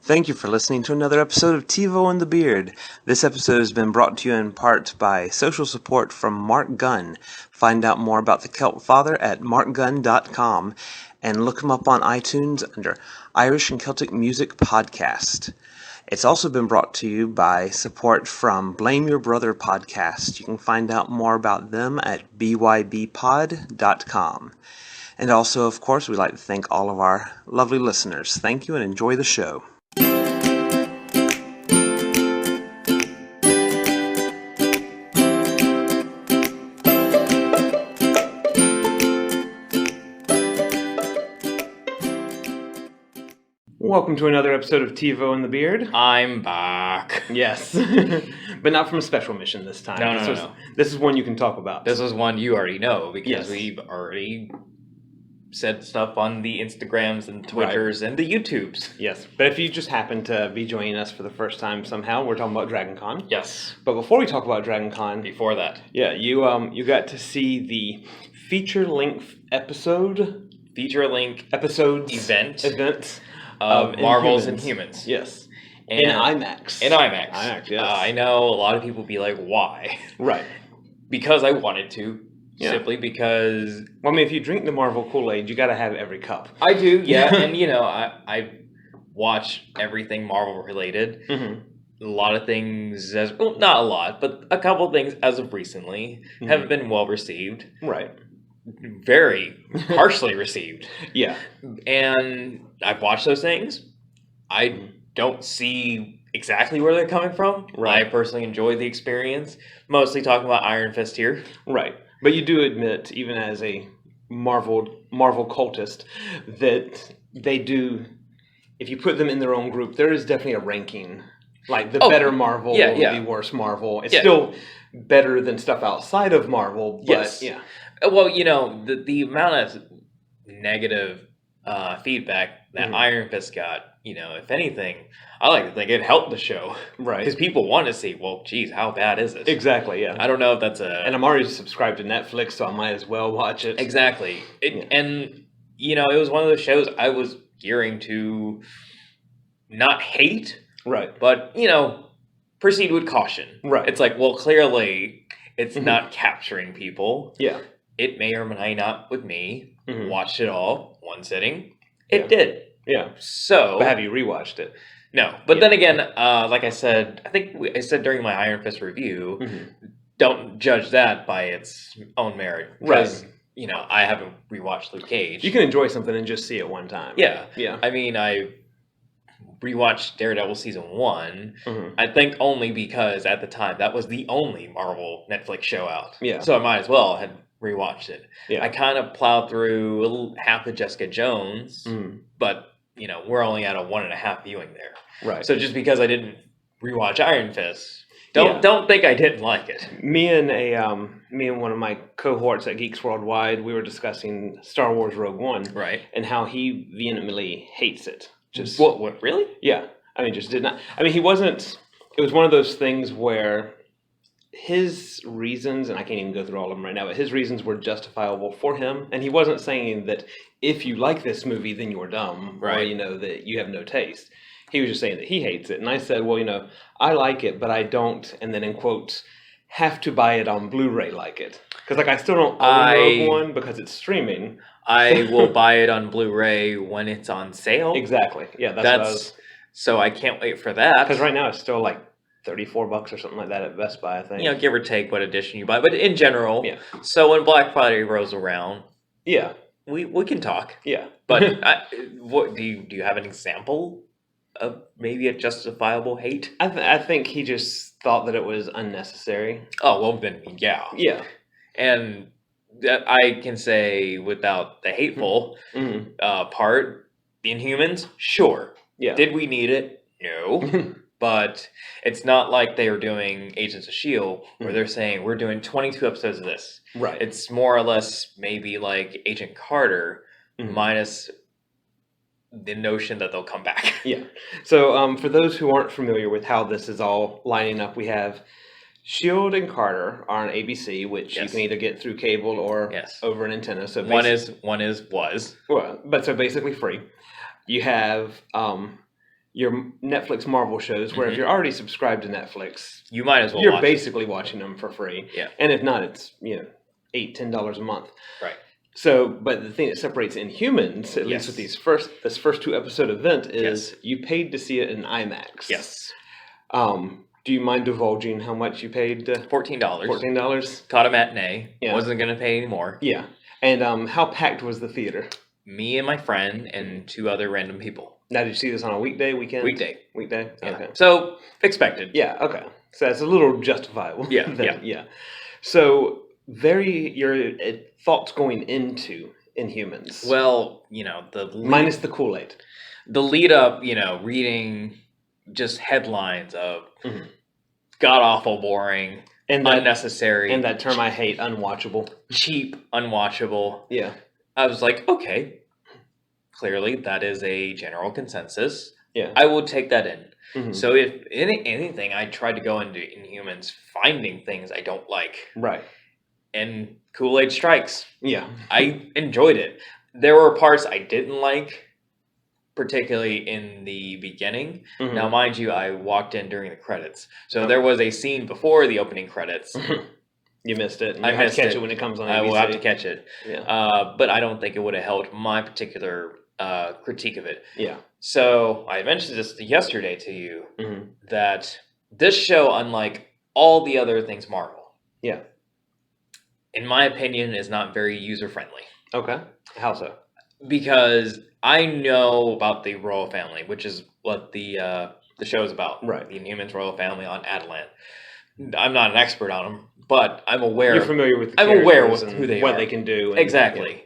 Thank you for listening to another episode of TeeVo and the Beard. This episode has been brought to you in part by social support from Mark Gunn. Find out more about the Celt Father at markgunn.com and look him up on iTunes under Irish and Celtic Music Podcast. It's also been brought to you by support from Blame Your Brother Podcast. You can find out more about them at bybpod.com. And also, of course, we'd like to thank all of our lovely listeners. Thank you and enjoy the show. Welcome to another episode of TeeVo and the Beard. I'm back. Yes, but not from a special mission this time. No. This is one you can talk about. This is one you already know because Yes. we've already said stuff on the Instagrams and Twitters and the YouTubes. Yes, but if you just happen to be joining us for the first time somehow, we're talking about Dragon Con. Yes. But before we talk about Dragon Con, Before that. yeah, you got to see the feature-length episodes Event of Marvel's Inhumans. Inhumans. Yes. And, In IMAX. IMAX, yes. I know a lot of people be like, why? Right. Because I wanted to. Yeah. Simply because... Well, I mean, if you drink the Marvel Kool-Aid, you got to have every cup. I do, yeah. And, I watch everything Marvel-related. Mm-hmm. A lot of things, not a lot, but a couple things as of recently haven't been well received. Right. Very harshly received. Yeah. And I've watched those things. I don't see exactly where they're coming from. Right. I personally enjoy the experience. Mostly talking about Iron Fist here. Right. But you do admit, even as a Marvel cultist, that they do, if you put them in their own group, there is definitely a ranking. Like, the better Marvel, the worse Marvel. It's still better than stuff outside of Marvel, but yeah. Well, the amount of negative feedback that Iron Fist got, if anything, I like to think it helped the show. Right. Because people want to see, well, geez, how bad is it? Exactly, yeah. I don't know if that's And I'm already subscribed to Netflix, so I might as well watch it. Exactly. And, it was one of those shows I was gearing to not hate. Right. But, proceed with caution. Right. It's like, well, clearly it's not capturing people. Yeah. It may or may not with me. Mm-hmm. Watched it all, one sitting. It did. Yeah. So... But have you rewatched it? No. But then again, like I said, I said during my Iron Fist review, don't judge that by its own merit. Because, I haven't rewatched Luke Cage. You can enjoy something and just see it one time. Yeah. Yeah. I mean, I rewatched Daredevil Season 1, I think only because at the time that was the only Marvel Netflix show out. Yeah. So I might as well have rewatched it. Yeah. I kind of plowed through half of Jessica Jones, but, we're only at a 1.5 viewing there. Right. So just because I didn't rewatch Iron Fist, don't think I didn't like it. Me and one of my cohorts at Geeks Worldwide, we were discussing Star Wars Rogue One. Right. And how he vehemently hates it. Just what really? Yeah. I mean, just did not. I mean, it was one of those things where his reasons, and I can't even go through all of them right now, but his reasons were justifiable for him. And he wasn't saying that if you like this movie, then you're dumb. Right. Or, that you have no taste. He was just saying that he hates it. And I said, well, I like it, but I don't, and then in quotes, have to buy it on Blu-ray like it. Because, I still don't own Rogue One because it's streaming. I will buy it on Blu-ray when it's on sale. Exactly. Yeah, that's so I can't wait for that. Because right now it's still like $34 or something like that at Best Buy, I think. Give or take what edition you buy. But in general, yeah. So when Black Friday rolls around, yeah, we can talk. Yeah. But what do you have an example of maybe a justifiable hate? I think he just thought that it was unnecessary. Oh, well then, yeah. Yeah. And that I can say without the hateful part, the Inhumans, sure. Yeah. Did we need it? No. But it's not like they were doing Agents of S.H.I.E.L.D. where they're saying, we're doing 22 episodes of this. Right. It's more or less maybe like Agent Carter minus the notion that they'll come back. Yeah. So for those who aren't familiar with how this is all lining up, we have S.H.I.E.L.D. and Carter are on ABC, which you can either get through cable or over an antenna. So was. Well, but so basically free. You have your Netflix Marvel shows, where if you're already subscribed to Netflix, you might as well. You're basically watching them for free. Yeah. And if not, it's $8-10 a month. Right. So, but the thing that separates Inhumans, at least with this first 2-episode event, is you paid to see it in IMAX. Yes. Do you mind divulging how much you paid? $14. $14. Caught a matinee. Yeah. Wasn't going to pay any more. Yeah. And how packed was the theater? Me and my friend and 2 other random people. Now, did you see this on a weekday, weekend? Weekday. Weekday? Yeah. Okay. So, expected. Yeah, okay. So that's a little justifiable. Yeah, yeah. So, your thoughts going into Inhumans. Well, minus the Kool-Aid. The lead up, reading just headlines of god-awful, boring, and unnecessary. And that term I hate, unwatchable. Cheap, unwatchable. Yeah. I was like, okay, clearly that is a general consensus. Yeah. I will take that in. Mm-hmm. So if anything, I tried to go into Inhumans finding things I don't like. Right. And Kool-Aid strikes. Yeah. I enjoyed it. There were parts I didn't like, particularly in the beginning. Mm-hmm. Now, mind you, I walked in during the credits. So there was a scene before the opening credits. You missed it. And I have to catch it when it comes on ABC. I will have to catch it. Yeah. But I don't think it would have helped my particular critique of it. Yeah. So I mentioned this yesterday to you, that this show, unlike all the other things Marvel, in my opinion, is not very user-friendly. Okay. How so? Because I know about the royal family, which is what the show is about. Right. The Inhumans royal family on Adelant. I'm not an expert on them, but I'm aware. You're familiar with the I'm aware characters with and who they what are. they can do. And, Exactly.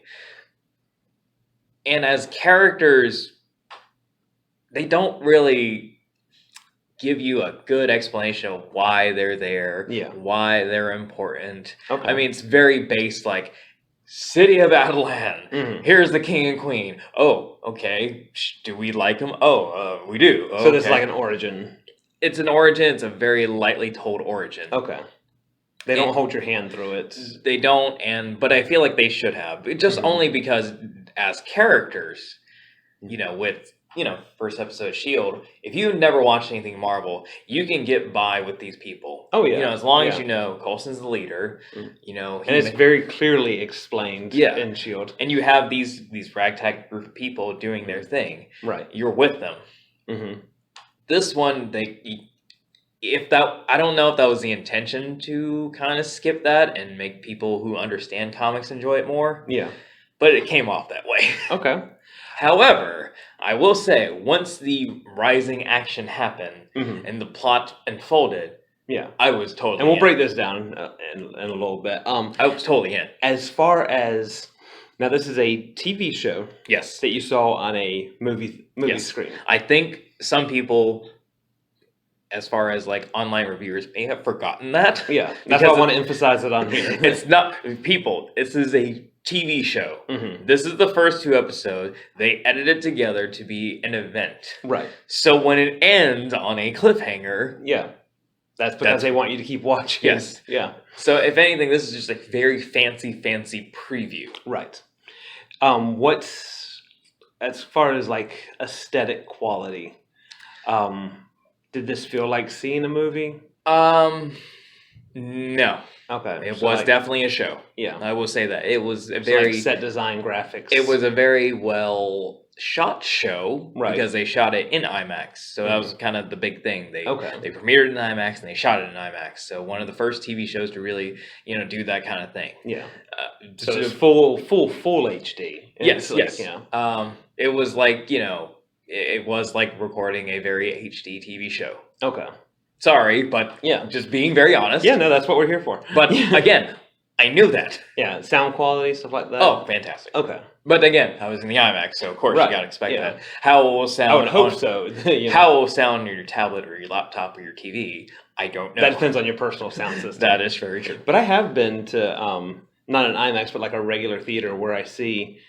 And as characters, they don't really give you a good explanation of why they're there, why they're important. Okay. I mean, it's very based, like, City of Adelan. Here's the king and queen. Oh, okay. Do we like them? Oh, we do. So this is like an origin. It's an origin. It's a very lightly told origin. Okay. They don't hold your hand through it. They don't, but I feel like they should have. Just only because as characters, with, first episode of S.H.I.E.L.D., if you never watched anything Marvel, you can get by with these people. Oh, yeah. As long as you know Coulson's the leader, and it's very clearly explained in S.H.I.E.L.D. And you have these ragtag group of people doing their thing. Right. You're with them. Mm-hmm. This one, I don't know if that was the intention to kind of skip that and make people who understand comics enjoy it more. Yeah. But it came off that way. Okay. However, I will say, once the rising action happened and the plot unfolded, I was totally And we'll break this down in a little bit. I was totally in. As far as... Now, this is a TV show. Yes. That you saw on a movie screen. I think some people, as far as like online reviewers, may have forgotten that. Yeah. That's why I want to emphasize it on here. It's not... People, this is a TV show. This is the first 2 episodes. They edited it together to be an event. Right. So when it ends on a cliffhanger... Yeah. That's because they want you to keep watching. Yes. Yeah. So if anything, this is just a very fancy preview. Right. What's... As far as like aesthetic quality, did this feel like seeing a movie? No. Okay. It was definitely a show. Yeah. I will say that. It was a very... like set design graphics. It was a very well shot show. Right. Because they shot it in IMAX. So that was kind of the big thing. They premiered it in IMAX and they shot it in IMAX. So one of the first TV shows to really, do that kind of thing. Yeah. So it's full HD. Yes. It was like, it was like recording a very HD TV show. Okay. Sorry, but just being very honest. Yeah, no, that's what we're here for. But again, I knew that. Yeah, sound quality, stuff like that. Oh, fantastic. Okay. But again, I was in the IMAX, so of course you gotta expect that. How it will sound? I would hope so. How it will sound on your tablet or your laptop or your TV, I don't know. That depends on your personal sound system. That is very true. But I have been to, not an IMAX, but like a regular theater where I see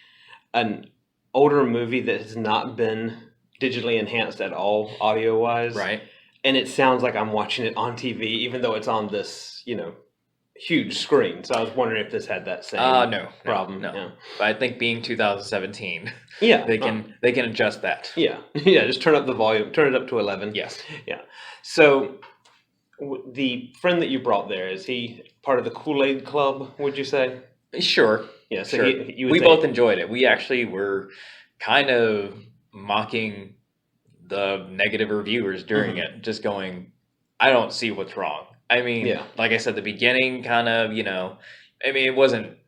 an older movie that has not been digitally enhanced at all, audio-wise. Right. And it sounds like I'm watching it on TV, even though it's on this, huge screen. So I was wondering if this had that same problem. No. But I think being 2017, yeah, they can adjust that. Yeah, yeah. Just turn up the volume, turn it up to 11. Yes. Yeah. So the friend that you brought there, is he part of the Kool-Aid Club? Would you say? Sure. Yeah. So sure. We both enjoyed it. We actually were kind of mocking the negative reviewers during it, just going, I don't see what's wrong. I mean, like I said, the beginning kind of, I mean, it wasn't,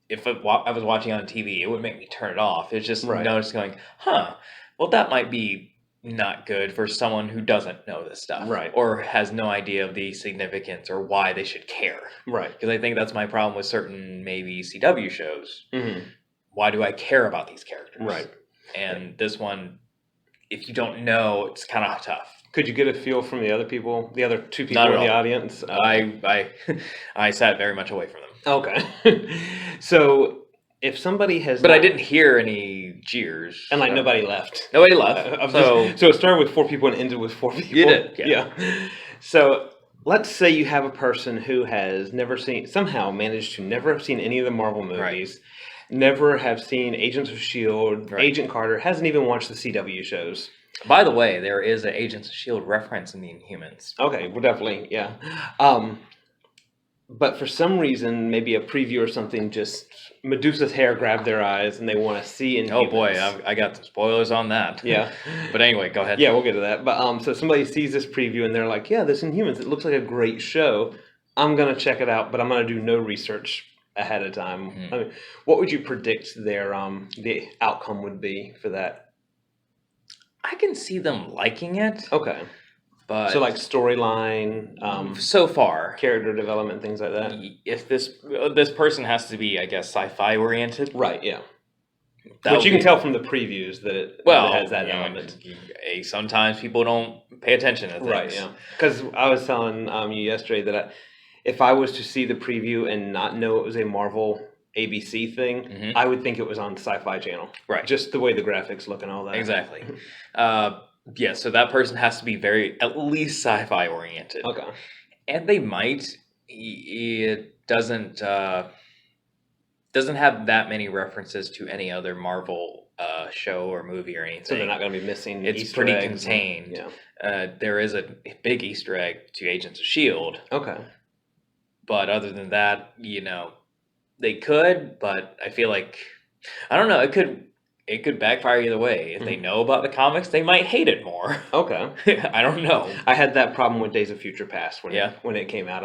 if I was watching on TV, it would make me turn it off. It's just notice going, well, that might be not good for someone who doesn't know this stuff. Right. Or has no idea of the significance or why they should care. Right. Because I think that's my problem with certain maybe CW shows. Mm-hmm. Why do I care about these characters? Right. And this one, if you don't know, it's kind of tough. Could you get a feel from the other people, the other two people in the audience? I sat very much away from them. Okay. So if somebody has... But I didn't hear any jeers. And nobody left. Nobody left. So it started with 4 people and ended with 4 people. You did, yeah. So let's say you have a person who has somehow managed to never have seen any of the Marvel movies, never have seen Agents of S.H.I.E.L.D., Agent Carter, hasn't even watched the CW shows. By the way, there is an Agents of S.H.I.E.L.D. reference in the Inhumans. Okay, well, definitely, yeah. But for some reason, maybe a preview or something, just Medusa's hair grabbed their eyes and they want to see Inhumans. Oh boy, I got some spoilers on that. Yeah. But anyway, go ahead. Yeah, we'll get to that. But so somebody sees this preview and they're like, yeah, this Inhumans, it looks like a great show. I'm going to check it out, but I'm going to do no research ahead of time. Mm-hmm. I mean, what would you predict their the outcome would be for that? I can see them liking it. Okay. But so storyline, so far, character development, things like that. If this person has to be, I guess, sci-fi oriented, right? Yeah, which you can tell from the previews that it has that element. Sometimes people don't pay attention to things, right? Yeah, because I was telling you yesterday that if I was to see the preview and not know it was a Marvel ABC thing, I would think it was on Sci-Fi Channel, right? Just the way the graphics look and all that. Exactly. Yeah, so that person has to be at least sci-fi oriented. Okay. And they might. It doesn't have that many references to any other Marvel show or movie or anything. So they're not going to be missing It's Easter pretty eggs contained. There is a big Easter egg to Agents of S.H.I.E.L.D. Okay. But other than that, they could, but I feel like, I don't know, it could backfire either way. If they know about the comics, they might hate it more. Okay. I don't know. I had that problem with Days of Future Past when it came out.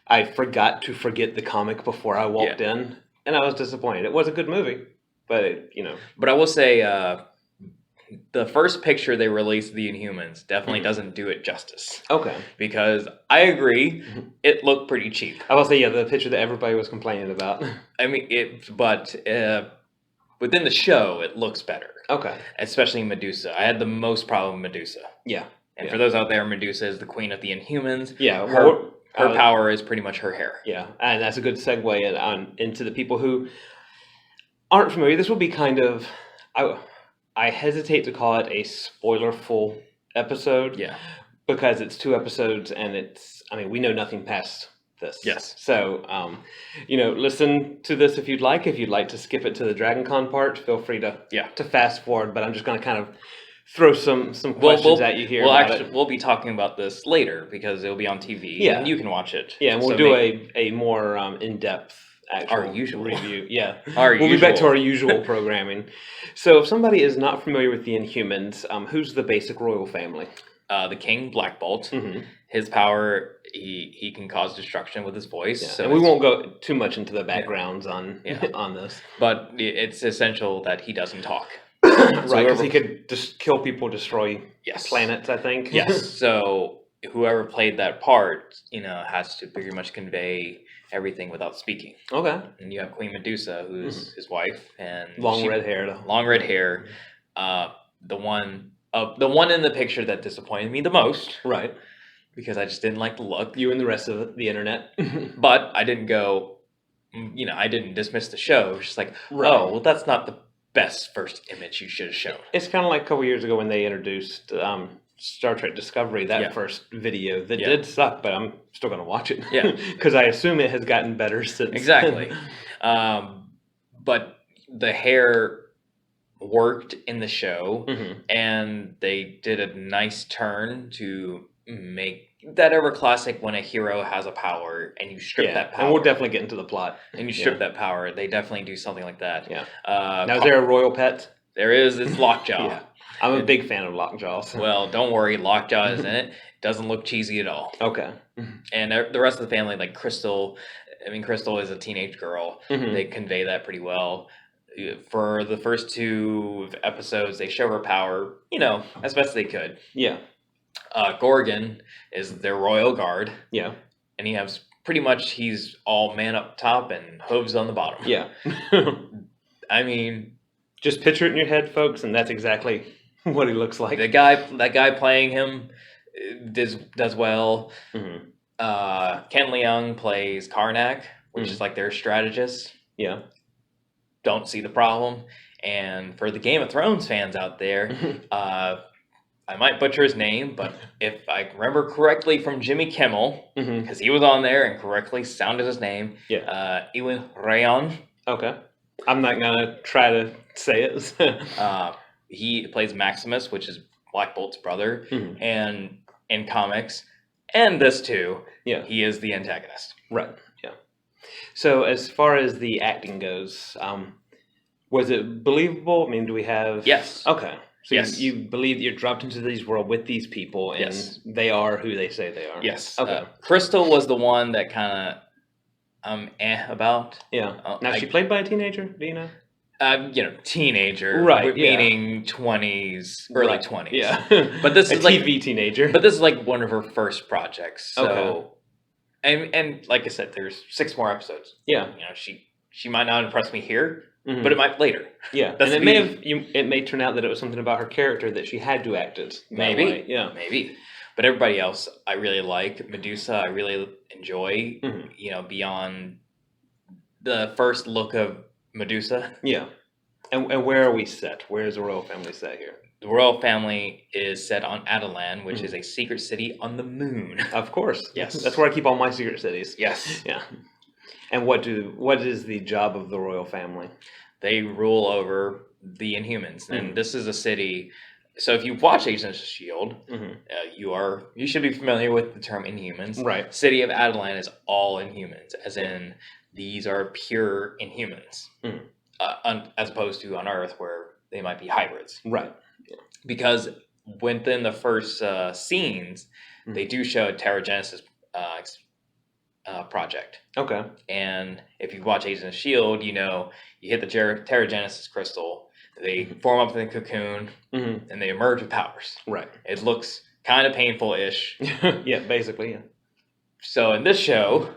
I forgot to forget the comic before I walked in, and I was disappointed. It was a good movie, but But I will say, the first picture they released of the Inhumans definitely doesn't do it justice. Okay. Because I agree, it looked pretty cheap. I will say, the picture that everybody was complaining about. I mean, within the show, it looks better. Okay. Especially Medusa. I had the most problem with Medusa. Yeah. And for those out there, Medusa is the queen of the Inhumans. Yeah. Her power is pretty much her hair. Yeah. And that's a good segue into the people who aren't familiar. This will be kind of... I hesitate to call it a spoiler-full episode. Yeah. Because it's 2 episodes and we know nothing past this. Yes. So, listen to this if you'd like. If you'd like to skip it to the Dragon Con part, feel free to fast forward. But I'm just going to kind of throw some questions at you here. We'll be talking about this later because it'll be on TV. Yeah. And you can watch it. Yeah, and we'll do a more in-depth our usual review. Yeah. We'll be back to our usual programming. So if somebody is not familiar with the Inhumans, who's the basic royal family? The King, Black Bolt. Mm-hmm. His power, he can cause destruction with his voice. Yeah. So and we won't go too much into the backgrounds on this. But it's essential that he doesn't talk. Right, because he could just kill people, destroy planets, I think. Yes. So whoever played that part, has to pretty much convey everything without speaking. Okay. And you have Queen Medusa, who's his wife, and long red hair. The one in the picture that disappointed me the most, right? Because I just didn't like the look. You and the rest of the internet. But I didn't go. I didn't dismiss the show. It was just like, oh, well, that's not the best first image you should have shown. It's kind of like a couple years ago when they introduced Star Trek Discovery, that first video that did suck, but I'm still going to watch it. Yeah. Because I assume it has gotten better since Exactly. But the hair worked in the show, and they did a nice turn to make that ever classic when a hero has a power and you strip that power. And we'll definitely get into the plot. And you strip that power. They definitely do something like that. Yeah. Now, is there a royal pet? There is. It's Lockjaw. Yeah. I'm a big fan of Lockjaw. So. Well, don't worry. Lockjaw is in it. Doesn't look cheesy at all. Okay. And the rest of the family, like Crystal, Crystal is a teenage girl. They convey that pretty well. For the first 2 episodes, they show her power, as best they could. Yeah. Gorgon is their royal guard. Yeah. And he's all man up top and hooves on the bottom. Yeah. I mean, just picture it in your head, folks, and that's exactly what he looks like. That guy playing him does well. Ken Leung plays Karnak, which is like their strategist. Yeah. Don't see the problem. And for the Game of Thrones fans out there, I might butcher his name, but if I remember correctly from Jimmy Kimmel, because he was on there and correctly sounded his name, Ewan Rayon. Okay. I'm not going to try to say it. He plays Maximus, which is Black Bolt's brother, and in comics, and this too, he is the antagonist. Right, yeah. So as far as the acting goes, was it believable? I mean, do we have... Yes. Okay. So you believe that you're dropped into this world with these people, and they are who they say they are. Yes. Okay. Crystal was the one that kind of about. Yeah. Now, she played by a teenager, do you know? Teenager, right? Meaning 20s, early 20s. Yeah. But this is like TV teenager. But this is like one of her first projects. So, and like I said, there's 6 more episodes. Yeah. She might not impress me here. But it might later. Yeah, and it may turn out that it was something about her character that she had to act as. Maybe, yeah, maybe. But everybody else, I really like. Medusa, I really enjoy. Beyond the first look of Medusa. Yeah, and where are we set? Where is the royal family set here? The royal family is set on Adelan, which is a secret city on the moon. Of course, yes, that's where I keep all my secret cities. Yes, yeah. And what is the job of the royal family? They rule over the Inhumans, and this is a city. So if you watch Agents of S.H.I.E.L.D., you should be familiar with the term Inhumans. Right. City of Adelan is all Inhumans, as in these are pure Inhumans, as opposed to on Earth where they might be hybrids. Right. Yeah. Because within the first scenes, they do show a Terrigenesis project. Okay. And if you watch Agents of S.H.I.E.L.D., you hit the Terrigenesis crystal, they form up in the cocoon, and they emerge with powers. Right. It looks kind of painful-ish. Yeah, basically, yeah. So in this show,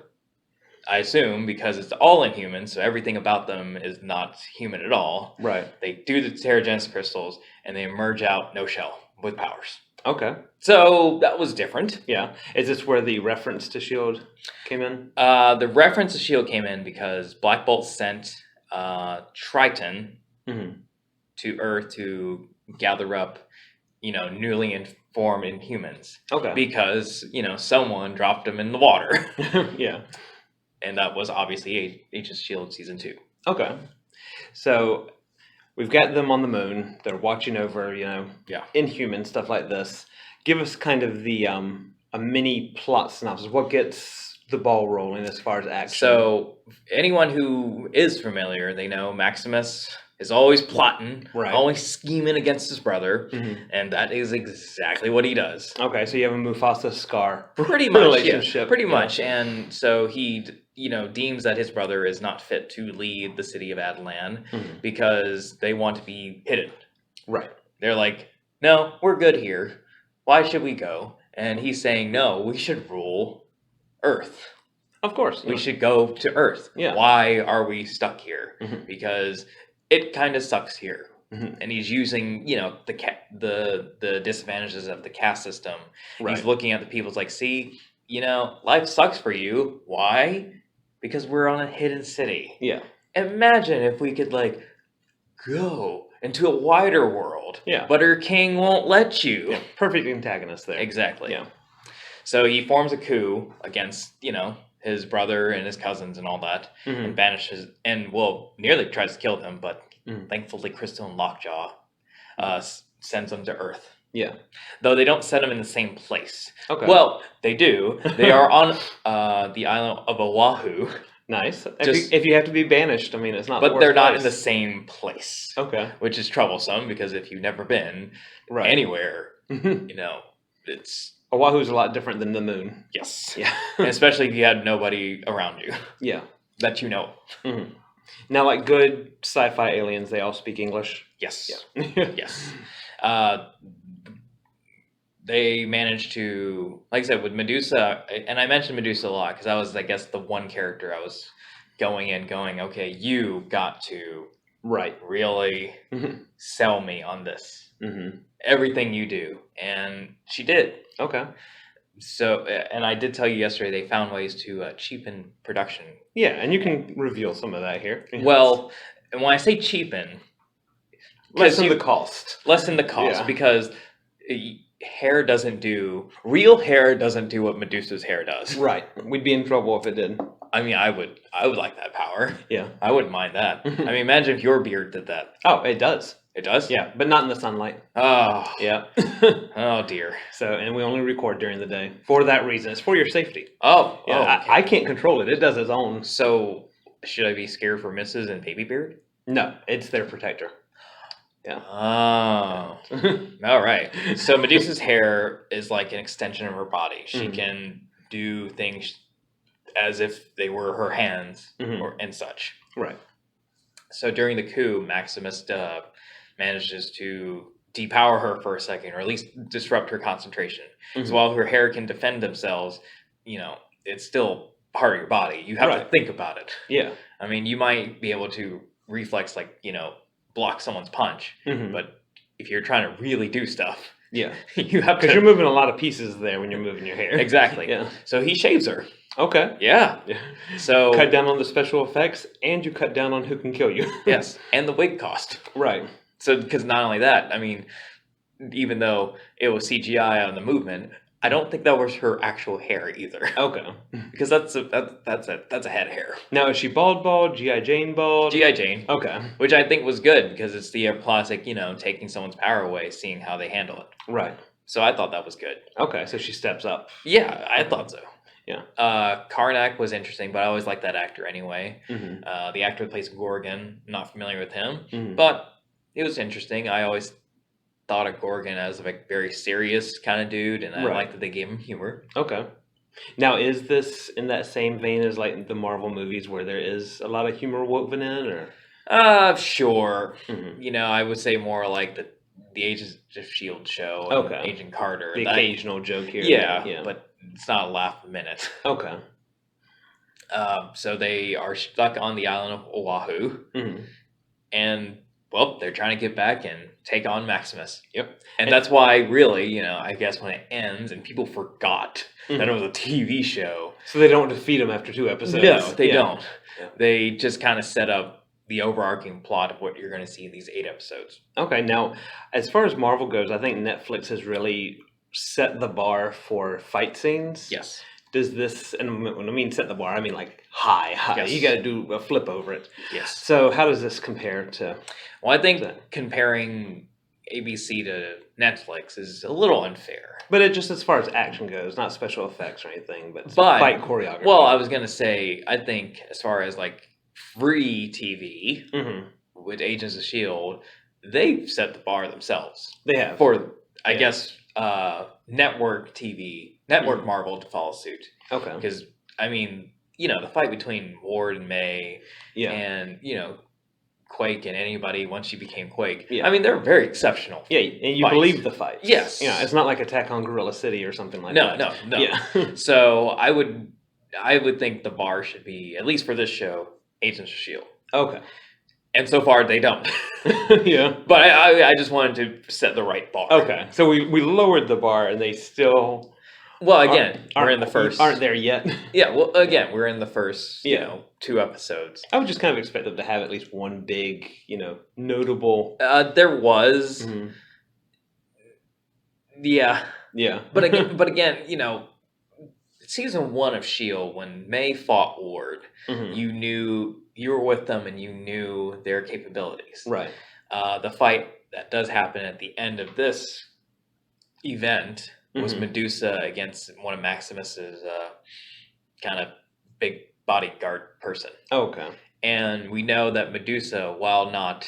I assume, because it's all Inhumans, so everything about them is not human at all. Right. They do the Terrigenesis crystals, and they emerge out no shell with powers. Okay. So that was different. Yeah. Is this where the reference to S.H.I.E.L.D. came in? The reference to S.H.I.E.L.D. came in because Black Bolt sent Triton to Earth to gather up, newly informed Inhumans. Okay. Because, someone dropped them in the water. Yeah. And that was obviously Agents of S.H.I.E.L.D. Season 2. Okay. So... we've got them on the moon. They're watching over, Inhuman, stuff like this. Give us kind of the a mini plot synopsis. What gets the ball rolling as far as action? So anyone who is familiar, they know Maximus is always plotting, always scheming against his brother, and that is exactly what he does. Okay, so you have a Mufasa Scar pretty much relationship. Yeah, pretty much. And so he deems that his brother is not fit to lead the city of Adelan because they want to be hidden. Right. They're like, no, we're good here. Why should we go? And he's saying, no, we should rule Earth. Of course. We should go to Earth. Yeah. Why are we stuck here? Because it kind of sucks here. And he's using, the disadvantages of the caste system. Right. He's looking at the people. It's like, see, life sucks for you. Why? Because we're on a hidden city. Yeah. Imagine if we could, go into a wider world. Yeah. But her king won't let you. Yeah. Perfect antagonist there. Exactly. Yeah. So he forms a coup against, his brother and his cousins and all that, and banishes, and nearly tries to kill them, but thankfully Crystal and Lockjaw sends them to Earth. Yeah. Though they don't set them in the same place. Okay. Well, they do. They are on the island of Oahu. Nice. If you have to be banished, I mean, it's not. But they're not in the same place. Okay. Which is troublesome because if you've never been anywhere, it's Oahu's a lot different than the moon. Yes. Yeah. And especially if you had nobody around you. Yeah. That you know. Mm-hmm. Now, like good sci-fi aliens, they all speak English. Yes. Yeah. Yes. They managed to, like I said, with Medusa, and I mentioned Medusa a lot because that was, I guess, the one character I was going, okay, you got to really sell me on this. Mm-hmm. Everything you do. And she did. Okay. So, and I did tell you yesterday they found ways to cheapen production. Yeah, and you can reveal some of that here. Well, and when I say cheapen... Lessen the cost. Lessen the cost, because... real hair doesn't do what Medusa's hair does. Right. We'd be in trouble if it did. I mean, I would like that power. Yeah. I wouldn't mind that. I mean, imagine if your beard did that. Oh, it does. It does? Yeah, but not in the sunlight. Oh. Yeah. Oh, dear. So, and we only record during the day. For that reason. It's for your safety. Oh. Yeah, okay. I can't control it. It does its own. So, should I be scared for Mrs. and Baby Beard? No, it's their protector. Yeah. Oh. All right. So Medusa's hair is like an extension of her body. She can do things as if they were her hands and such. Right. So during the coup, Maximus manages to depower her for a second, or at least disrupt her concentration. So while her hair can defend themselves, it's still part of your body. You have to think about it. Yeah. I mean, you might be able to reflex, block someone's punch, but if you're trying to really do stuff, you have to, because you're moving a lot of pieces there when you're moving your hair. Exactly. Yeah. So he shaves her. Okay. Yeah. So cut down on the special effects, and you cut down on who can kill you. Yes, and the wig cost. Right. So because not only that, I mean, even though it was CGI on the movement, I don't think that was her actual hair either. Okay. Because that's a head hair. Now, is she bald, G.I. Jane bald? G.I. Jane. Okay. Which I think was good because it's the classic, taking someone's power away, seeing how they handle it. Right. So I thought that was good. Okay, so she steps up. Yeah, I thought so. Yeah. Karnak was interesting, but I always liked that actor anyway. The actor that plays Gorgon, not familiar with him, but it was interesting. I always thought of Gorgon as a very serious kind of dude, and I like that they gave him humor. Okay. Now, is this in that same vein as like the Marvel movies where there is a lot of humor woven in, or? Sure. I would say more like the Agents of S.H.I.E.L.D. show, and Agent Carter. The occasional joke here. Yeah, but it's not a laugh a minute. Okay. So they are stuck on the island of Oahu, and they're trying to get back and take on Maximus. Yep. And that's why, really, I guess when it ends and people forgot that it was a TV show. So they don't defeat him after 2 episodes. No, they don't. Yeah. They just kind of set up the overarching plot of what you're going to see in these 8 episodes. Okay. Now, as far as Marvel goes, I think Netflix has really set the bar for fight scenes. Yes. Does this, and when I mean set the bar, I mean like high. Yes. You got to do a flip over it. Yes. So how does this compare to? Well, I think comparing ABC to Netflix is a little unfair. But it just as far as action goes, not special effects or anything, but fight choreography. Well, I was going to say, I think as far as like free TV with Agents of S.H.I.E.L.D., they've set the bar themselves. They have. For, I guess, network TV, network Marvel to follow suit. Okay. Because, I mean, the fight between Ward and May and, Quake and anybody once she became Quake. Yeah. I mean, they're very exceptional. Yeah, and you believe the fight. Yes. It's not like Attack on Gorilla City or something like that. No. Yeah. So I would think the bar should be, at least for this show, Agents of S.H.I.E.L.D. Okay. And so far, they don't. Yeah. But I just wanted to set the right bar. Okay. So we lowered the bar, and they still Well, again, we're in the first. Aren't there yet? Yeah. Well, again, we're in the first. You know, 2 episodes. I would just kind of expect them to have at least one big, notable. There was. Mm-hmm. Yeah. Yeah. But again, season 1 of S.H.I.E.L.D., when May fought Ward, mm-hmm. you knew you were with them and you knew their capabilities. Right. The fight that does happen at the end of this event was mm-hmm. Medusa against one of Maximus's kind of big bodyguard person. Oh, okay. And we know that Medusa, while not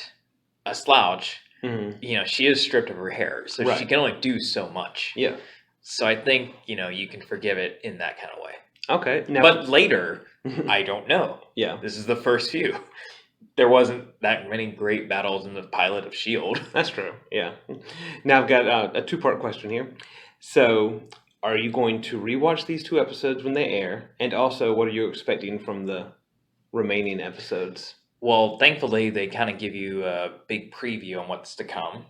a slouch, mm-hmm. She is stripped of her hair, so right. she can only do so much. Yeah. So I think, you can forgive it in that kind of way. Okay. Now, but later, I don't know. Yeah. This is the first few. There wasn't that many great battles in the pilot of S.H.I.E.L.D. That's true, yeah. Now I've got a 2-part question here. So, are you going to rewatch these 2 episodes when they air? And also, what are you expecting from the remaining episodes? Well, thankfully, they kind of give you a big preview on what's to come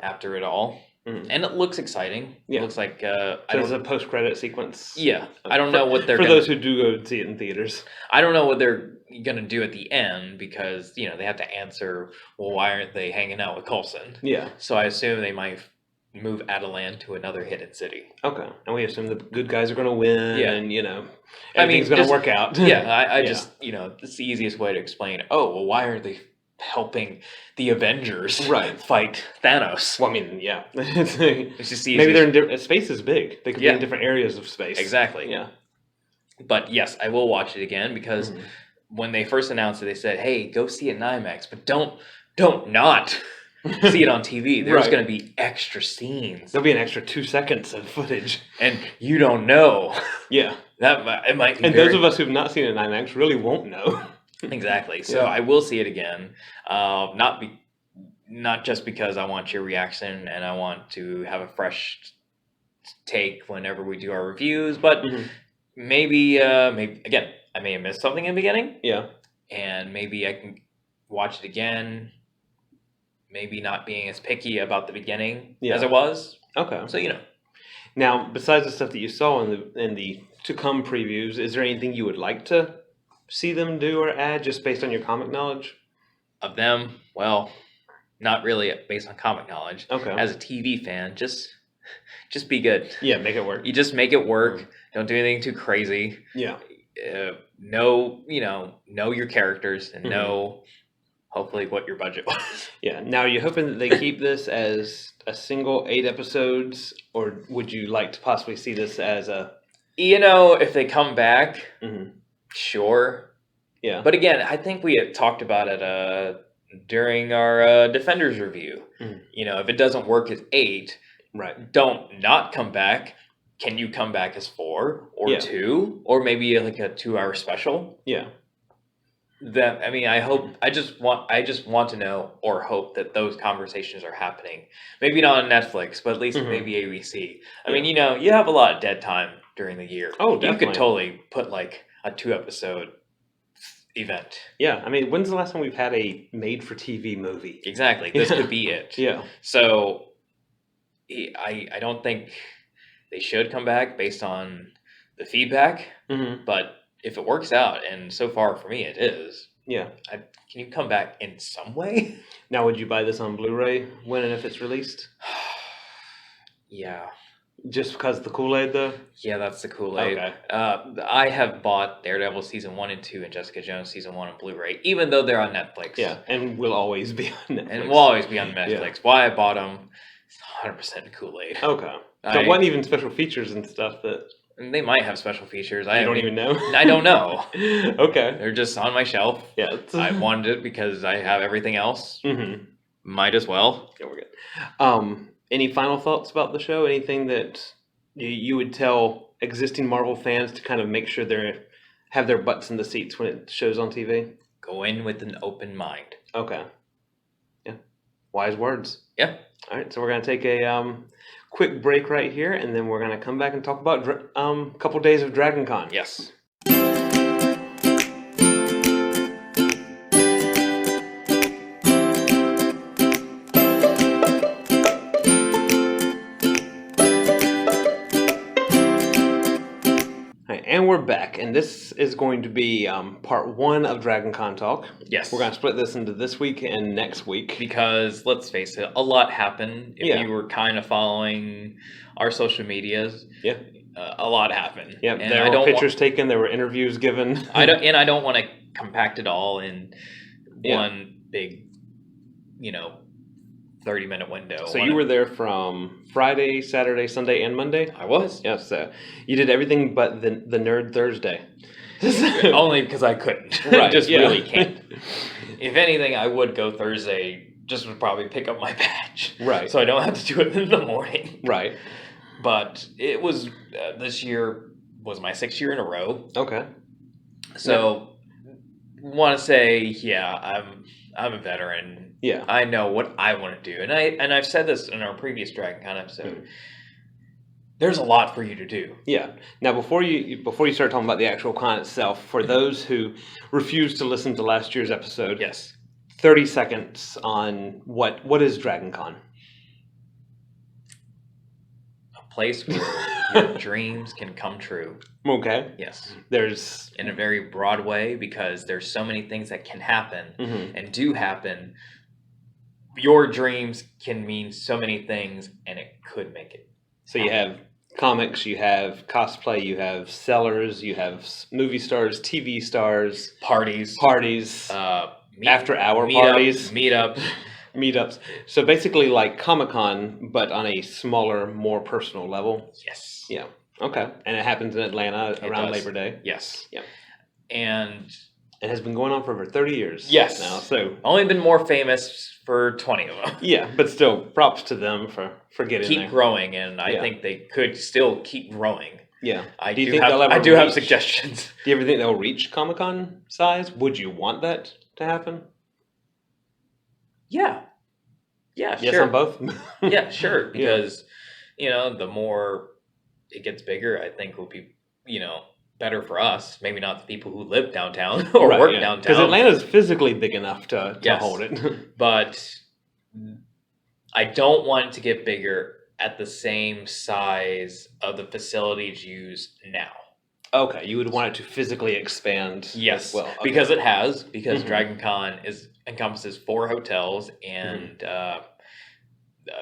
after it all. Mm-hmm. And it looks exciting. Yeah. It looks like... so there's a post-credit sequence? Yeah. I don't know what they're for those who do go see it in theaters. I don't know what they're going to do at the end because, they have to answer, well, why aren't they hanging out with Coulson? Yeah. So I assume they might move Adelan to another hidden city. Okay. And we assume the good guys are going to win and, everything's going to work out. Yeah. I just, it's the easiest way to explain, why aren't they helping the Avengers fight Thanos? Well, I mean, yeah. It's just maybe they're in space is big. They could be in different areas of space. Exactly. Yeah. But yes, I will watch it again because when they first announced it, they said, "Hey, go see it in IMAX, but don't not see it on TV. There's going to be extra scenes. There'll be an extra 2 seconds of footage, and you don't know." Yeah, it might be. And those of us who've not seen it in IMAX really won't know. Exactly. So I will see it again. Not just because I want your reaction and I want to have a fresh take whenever we do our reviews, but maybe again, I may have missed something in the beginning. Yeah. And maybe I can watch it again. Maybe not being as picky about the beginning as I was. Okay. So Now, besides the stuff that you saw in the to come previews, is there anything you would like to see them do or add just based on your comic knowledge? Of them, well, not really based on comic knowledge. Okay. As a TV fan, just be good. Yeah, make it work. You just make it work. Don't do anything too crazy. Yeah. Know your characters and know hopefully what your budget was. Yeah. Now, are you hoping that they keep this as a single 8 episodes, or would you like to possibly see this as a... if they come back, sure. Yeah. But again, I think we had talked about it during our Defenders review. If it doesn't work as 8, don't not come back. Can you come back as 4 or 2 or maybe like a 2-hour special? Yeah. I just want to know or hope that those conversations are happening. Maybe not on Netflix, but at least maybe ABC. I mean, you have a lot of dead time during the year. Oh, definitely. You could totally put like a 2-episode event. Yeah. I mean, when's the last time we've had a made-for-TV movie? Exactly. This could be it. Yeah. So I don't think they should come back based on the feedback, but if it works out, and so far for me it is, can you come back in some way? Now, would you buy this on Blu-ray when and if it's released? Yeah. Just because of the Kool-Aid, though? Yeah, that's the Kool-Aid. Okay. I have bought Daredevil Season 1 and 2 and Jessica Jones Season 1 on Blu-ray, even though they're on Netflix. Yeah, and will always be on Netflix. And will always be on Netflix. Why I bought them, it's 100% Kool-Aid. Okay. So it wasn't even special features and stuff that... They might have special features. I don't even know? I don't know. Okay. They're just on my shelf. Yeah. I wanted it because I have everything else. Might as well. Yeah, we're good. Any final thoughts about the show? Anything that you would tell existing Marvel fans to kind of make sure they have their butts in the seats when it shows on TV? Go in with an open mind. Okay. Yeah. Wise words. Yeah. All right. So we're going to take a... quick break right here, and then we're going to come back and talk about a couple days of Dragon Con. Yes. and we're back, and this is going to be part 1 of Dragon Con Talk. Yes. We're going to split this into this week and next week. Because, let's face it, a lot happened. If you were kind of following our social medias, a lot happened. Yeah, there were pictures taken, there were interviews given. I don't want to compact it all in one big, 30-minute window. So you were there from Friday, Saturday, Sunday, and Monday? I was. Yeah, so you did everything but the Nerd Thursday. Only because I couldn't. Right, really can't. If anything, I would go Thursday, just would probably pick up my badge. Right. So I don't have to do it in the morning. Right. But it was, this year was my 6th year in a row. Okay. So, want to say, I'm a veteran. Yeah. I know what I want to do. And I've said this in our previous Dragon Con episode. There's a lot for you to do. Yeah. Now, before you start talking about the actual con itself, for those who refuse to listen to last year's episode, 30 seconds on what is Dragon Con? A place where your dreams can come true. Okay. Yes. There's in a very broad way, because there's so many things that can happen and do happen. Your dreams can mean so many things, and it could make it. So you have comics, you have cosplay, you have sellers, you have movie stars, TV stars, parties, after-hour parties, meetups. So basically like Comic-Con, but on a smaller, more personal level. Yes. Yeah. Okay. And it happens in Atlanta around Labor Day. Yes. Yeah. And it has been going on for over 30 years. Yes. Now, so only been more famous for 20 of them. Yeah, but still, props to them for getting there. Keep growing, and I think they could still keep growing. Yeah. I do have suggestions. Do you ever think they'll reach Comic-Con size? Would you want that to happen? Yeah. Yeah, yes, sure. on both? Yeah, sure. Because, the more it gets bigger, I think will be, better for us. Maybe not the people who live downtown or work downtown. Because Atlanta's physically big enough to hold it. But I don't want it to get bigger at the same size of the facilities used now. Okay, you would want it to physically expand. Yes, as well. Okay. Because it has. Because Dragon Con encompasses 4 hotels and a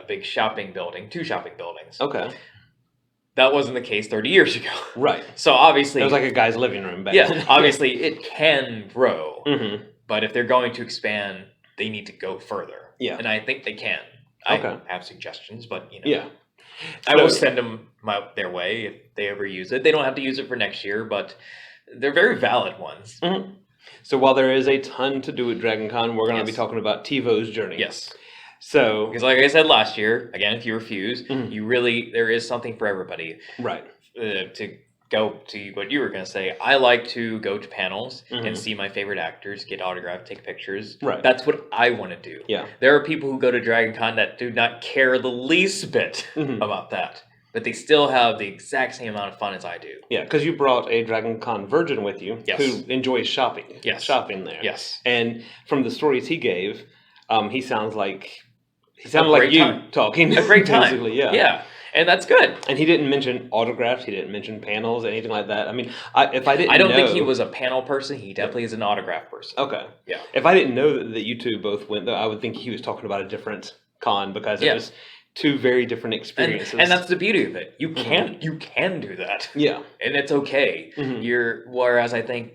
big shopping building, 2 shopping buildings. Okay. That wasn't the case 30 years ago. Right. So obviously... It was like a guy's living room back then. Obviously it can grow. But if they're going to expand, they need to go further. Yeah. And I think they can. I have suggestions, but, Yeah. I will send them their way if they ever use it. They don't have to use it for next year, but they're very valid ones. So while there is a ton to do at Dragon Con, we're going to be talking about TeeVo's journey. Yes. So, because like I said last year, again, if you refuse, there is something for everybody. Right. To go to what you were going to say, I like to go to panels and see my favorite actors, get autographed, take pictures. Right. That's what I want to do. Yeah. There are people who go to Dragon Con that do not care the least bit about that. But they still have the exact same amount of fun as I do. Yeah, because you brought a Dragon Con virgin with you who enjoys shopping. Yes. Shopping there. Yes. And from the stories he gave, he sounded like you talking. A great time. Basically, yeah. Yeah. And that's good. And he didn't mention autographs. He didn't mention panels, anything like that. I mean, I don't think he was a panel person. He definitely is an autograph person. Okay. Yeah. If I didn't know that you two both went, though, I would think he was talking about a different con because it was 2 very different experiences. And that's the beauty of it. You can do that. Yeah. And it's okay. Whereas I think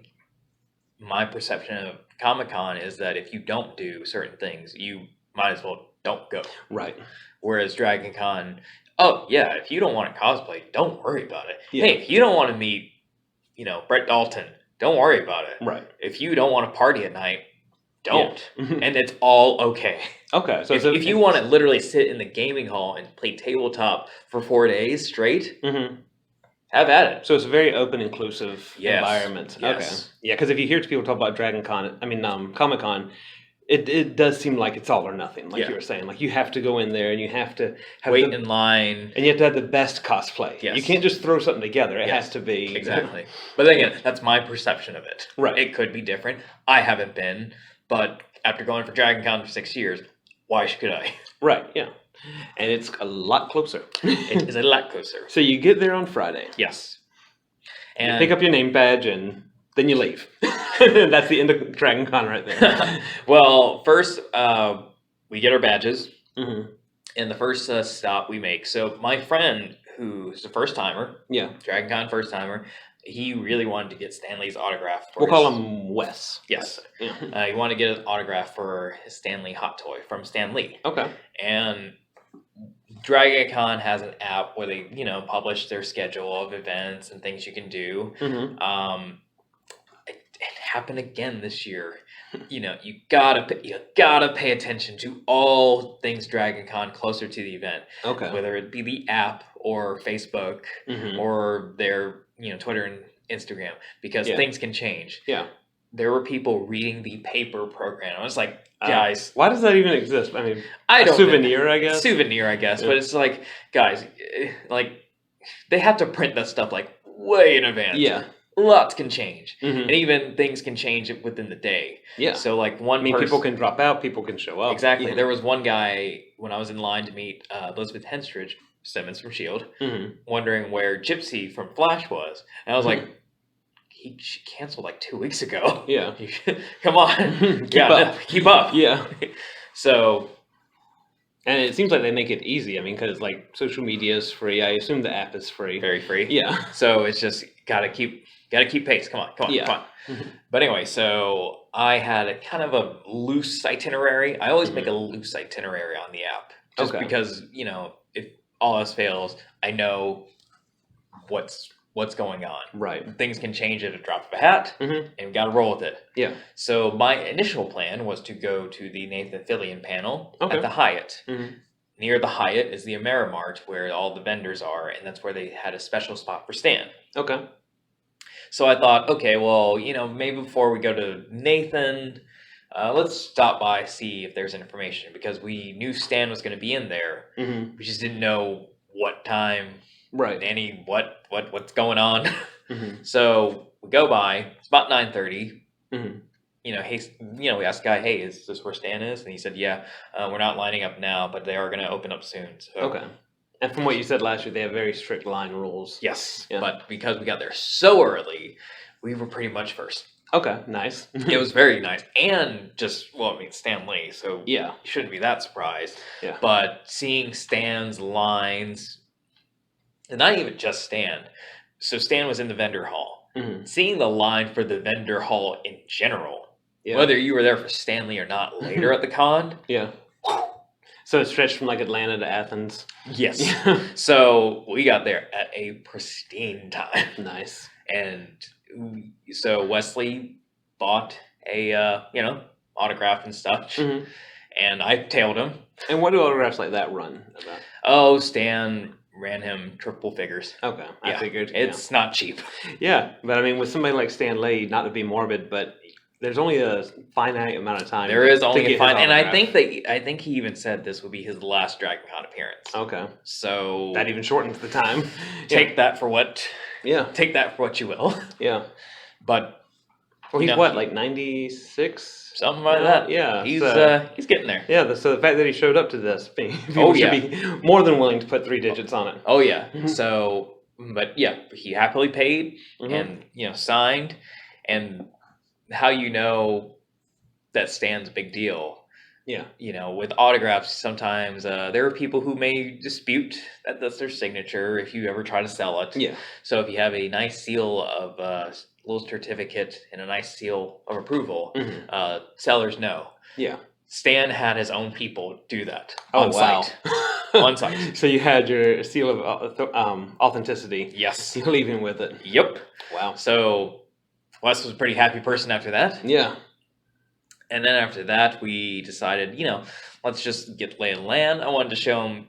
my perception of Comic-Con is that if you don't do certain things, you might as well don't go. Right. Whereas Dragon Con, if you don't want to cosplay, don't worry about it. Yeah. Hey, if you don't want to meet, Brett Dalton, don't worry about it. Right. If you don't want to party at night, don't. And it's all okay. Okay. So if you want to literally sit in the gaming hall and play tabletop for 4 days straight, have at it. So it's a very open, inclusive environment. Yes. Okay. Yeah, because if you hear people talk about Comic-Con, it does seem like it's all or nothing, like you were saying. Like you have to go in there and you have to wait in line. And you have to have the best cosplay. Yes. You can't just throw something together. It has to be... Exactly. But then again, that's my perception of it. Right. It could be different. I haven't been, but after going for Dragon Con for 6 years, why should I? Right, yeah. And it's a lot closer. It is a lot closer. So you get there on Friday. Yes. And you pick up your name badge and then you leave. That's the end of Dragon Con right there. Well, first we get our badges. Mm-hmm. And the first stop we make. So my friend, who's a first timer, Dragon Con first timer, he really wanted to get Stan Lee's autograph. We'll call him Wes. Yes. Yeah. He wanted to get an autograph for his Stan Lee hot toy from Stan Lee. Okay. And Dragon Con has an app where they, publish their schedule of events and things you can do. Mm-hmm. It happened again this year. You gotta pay attention to all things Dragon Con closer to the event. Okay. Whether it be the app or Facebook or their Twitter and Instagram, because things can change. Yeah. There were people reading the paper program. I was like, guys, why does that even exist? I mean, souvenir, I guess. Yeah. But it's like, guys, like they have to print that stuff like way in advance. Yeah. Lots can change, Mm-hmm. and even things can change within the day. Yeah. So like people can drop out, people can show up. Exactly. Yeah. There was one guy when I was in line to meet Elizabeth Henstridge Simmons from S.H.I.E.L.D., wondering where Gypsy from Flash was, and I was like, she canceled like 2 weeks ago. Yeah. Come on, keep up. Yeah. So. And it seems like they make it easy. I mean, because like social media is free. I assume the app is free. Very free. Yeah. So it's just gotta keep pace. Come on. But anyway, so I had a kind of a loose itinerary. I always make a loose itinerary on the app, just because if all else fails, I know what's going on. Right. Things can change at a drop of a hat, and we got to roll with it. Yeah. So my initial plan was to go to the Nathan Fillion panel at the Hyatt. Near the Hyatt is the Amerimart, where all the vendors are, and that's where they had a special spot for Stan. Okay. So I thought, okay, well, maybe before we go to Nathan, let's stop by, see if there's information, because we knew Stan was going to be in there. We just didn't know what time, right? What's going on. So we go by. It's about 9:30. Hey, we asked the guy, hey, is this where Stan is? And he said, yeah, we're not lining up now, but they are going to open up soon. So. Okay. And from what you said last year, they have very strict line rules. Yes. Yeah. But because we got there so early, we were pretty much first. Okay, nice. It was very nice. And Stan Lee, so you shouldn't be that surprised. Yeah. But seeing Stan's lines, and not even just Stan. So Stan was in the vendor hall. Seeing the line for the vendor hall in general, whether you were there for Stan Lee or not later at the con. Yeah. So it stretched from like Atlanta to Athens. Yes. So we got there at a pristine time. Nice. And so Wesley bought a autograph and stuff, and I tailed him. And what do autographs like that run about? Oh, Stan ran him triple figures. Okay, I figured it's not cheap. Yeah, but I mean, with somebody like Stan Lee, not to be morbid, but there's only a finite amount of time. There is only a finite, and I think he even said this would be his last Dragon Con appearance. Okay, so that even shortens the time. Take that for what. Yeah, take that for what you will. Yeah, but he's what, like 96, something like that. Yeah, he's getting there. Yeah, so the fact that he showed up to this, people should be more than willing to put 3 digits on it. Oh yeah. So, but yeah, he happily paid and signed, and how that Stan's a big deal. Yeah. With autographs, sometimes there are people who may dispute that that's their signature if you ever try to sell it. Yeah. So if you have a nice seal of little certificate and a nice seal of approval, sellers know. Yeah. Stan had his own people do that on site. On site. So you had your seal of authenticity. Yes. You're leaving with it. Yep. Wow. So Wes was a pretty happy person after that. Yeah. And then after that, we decided, let's just get lay of the land. I wanted to show him,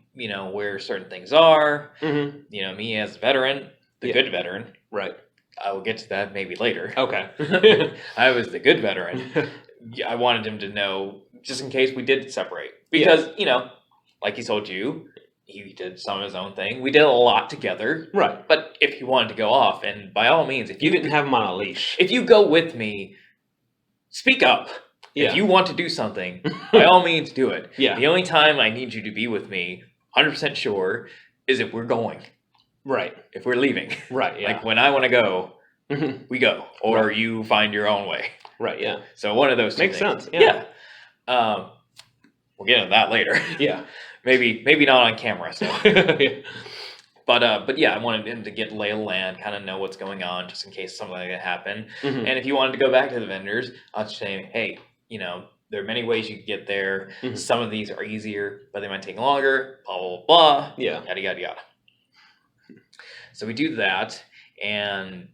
where certain things are. Me as a veteran, the good veteran. Right. I will get to that maybe later. Okay. I was the good veteran. I wanted him to know, just in case we did separate. Because, like he told you, he did some of his own thing. We did a lot together. Right. But if he wanted to go off, and by all means, if you didn't have him on a leash. If you go with me, speak up. Yeah. If you want to do something, by all means, do it. Yeah. The only time I need you to be with me, 100% sure, is if we're going. Right. If we're leaving. Right, yeah. Like when I want to go, we go, or you find your own way. Right. Yeah. So one of those two makes things. sense. Yeah. We'll get into that later. Yeah. maybe not on camera. So. Yeah. But yeah, I wanted him to get lay of the land, kind of know what's going on, just in case something like that happened. And if you wanted to go back to the vendors, I'll just say, hey, there are many ways you can get there. Some of these are easier, but they might take longer. Blah blah blah. Yeah. Yada yada yada. So we do that, and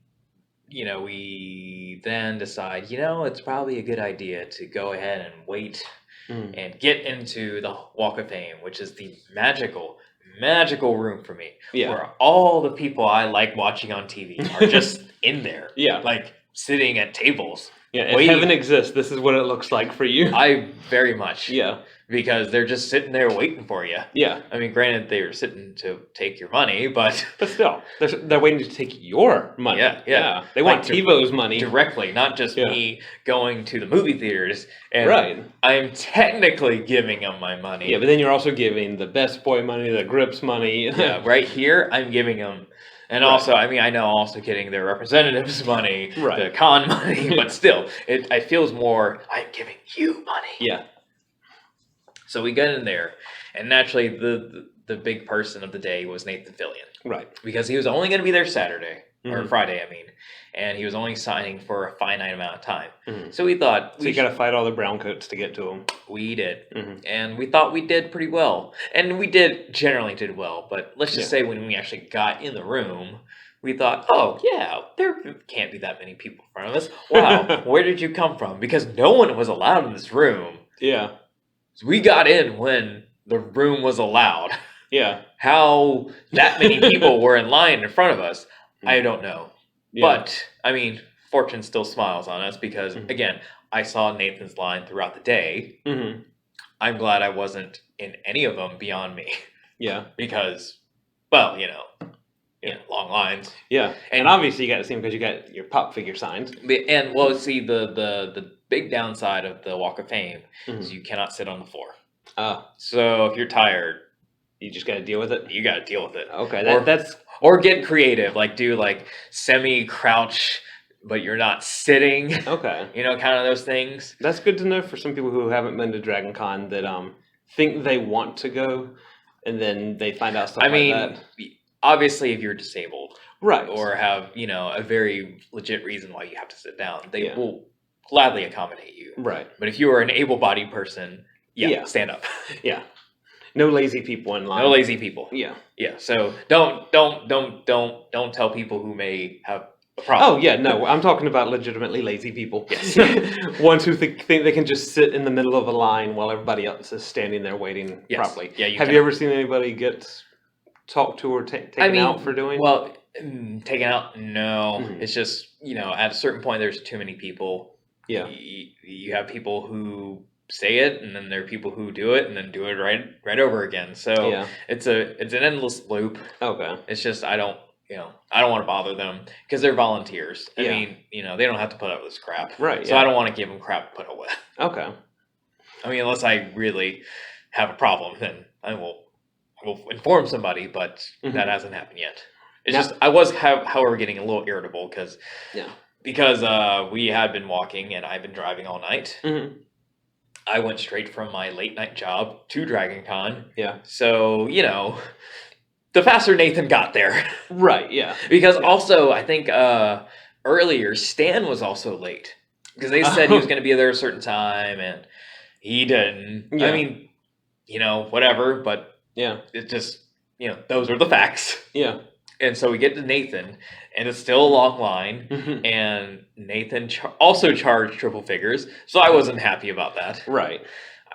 we then decide, it's probably a good idea to go ahead and wait and get into the Walk of Fame, which is the magical room for me, where all the people I like watching on TV are just in there, like sitting at tables. Yeah, if heaven exists, this is what it looks like for you. I very much, because they're just sitting there waiting for you. Yeah, I mean, granted, they're sitting to take your money, but still, they're waiting to take your money. Yeah. They want TeeVo's money directly, not just me going to the movie theaters. And I'm technically giving them my money. Yeah, but then you're also giving the Best Boy money, the Grips money. Yeah, right here, I'm giving them. And also, I mean, I know also getting their representatives' money, the con money, but still, it feels more, I'm giving you money. Yeah. So we got in there, and naturally, the big person of the day was Nathan Fillion. Right. Because he was only going to be there Saturday, or Friday, I mean, and he was only signing for a finite amount of time. So we thought... So you got to fight all the brown coats to get to him. We did. And we thought we did pretty well. And we generally did well, but let's just say when we actually got in the room, we thought, oh, yeah, there can't be that many people in front of us. Wow, where did you come from? Because no one was allowed in this room. Yeah. So we got in when the room was allowed. Yeah. How that many people were in line in front of us, I don't know. Yeah. But, I mean, fortune still smiles on us because, again, I saw Nathan's line throughout the day. I'm glad I wasn't in any of them beyond me. Yeah. Because, well, long lines. Yeah. And obviously you got to see them because you got your pop figure signed. And, well, see, the big downside of the Walk of Fame is you cannot sit on the floor. So if you're tired, you just got to deal with it. You got to deal with it. Okay, or get creative, like do like semi-crouch, but you're not sitting. Okay, kind of those things. That's good to know for some people who haven't been to Dragon Con that think they want to go, and then they find out stuff like that. Obviously, if you're disabled, right, or have a very legit reason why you have to sit down, they will gladly accommodate you. Right, but if you are an able-bodied person, stand up. Yeah. No lazy people in line. No lazy people. Yeah. Yeah. So don't tell people who may have a problem. Oh yeah, no. I'm talking about legitimately lazy people. Yes. Ones who think they can just sit in the middle of a line while everybody else is standing there waiting properly. Yeah. Have you ever seen anybody get talked to or taken out for doing? Well, taken out? No. It's just at a certain point there's too many people. Yeah. You have people who say it, and then there are people who do it and then do it right over again. So it's an endless loop. Okay. It's just I don't want to bother them because they're volunteers. I mean, they don't have to put up with this crap. Right. So I don't want to give them crap to put up with. Okay. I mean, unless I really have a problem, then I will inform somebody, but that hasn't happened yet. It's just I was however getting a little irritable because we had been walking and I've been driving all night. I went straight from my late night job to Dragon Con. Yeah. So, the faster Nathan got there. Right, yeah. Because also, I think earlier, Stan was also late. Because they said he was going to be there a certain time, and he didn't. Yeah. I mean, whatever, but it just, those are the facts. Yeah. And so we get to Nathan, and it's still a long line, and Nathan also charged triple figures, so I wasn't happy about that. Right.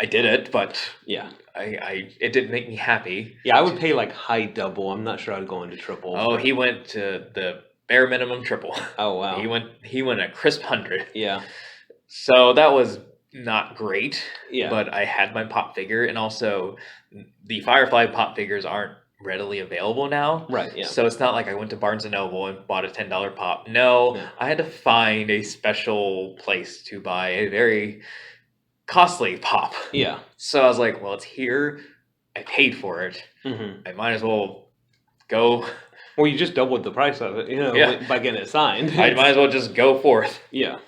I did it, but it didn't make me happy. Yeah, I would pay like high double. I'm not sure I'd go into triple. Oh, he went to the bare minimum triple. Oh, wow. He went a crisp 100. Yeah. So that was not great, but I had my pop figure, and also the Firefly pop figures aren't readily available now. Right, yeah. So it's not like I went to Barnes & Noble and bought a $10 pop. No, I had to find a special place to buy a very costly pop. Yeah. So I was like, well, it's here. I paid for it. I might as well go Well, you just doubled the price of it, by getting it signed. I might as well just go forth. Yeah.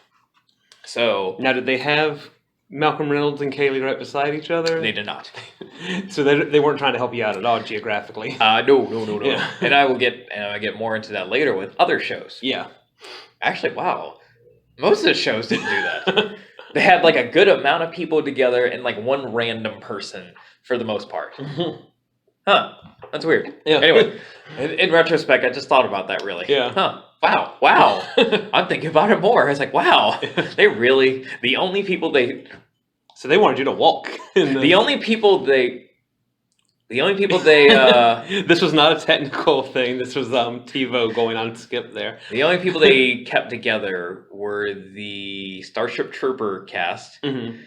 So now, did they have Malcolm Reynolds and Kaylee right beside each other? They did not. So they weren't trying to help you out at all geographically. No. Yeah. And I will get more into that later with other shows. Yeah. Actually, wow. Most of the shows didn't do that. They had like a good amount of people together and like one random person for the most part. Huh. That's weird. Yeah. Anyway, in retrospect, I just thought about that really. Yeah. Huh. Wow. I'm thinking about it more. I was like, wow. They really, the only people they... So they wanted you to walk. The only people they... This was not a technical thing. This was TeeVo going on skip there. The only people they kept together were the Starship Trooper cast. Mm-hmm.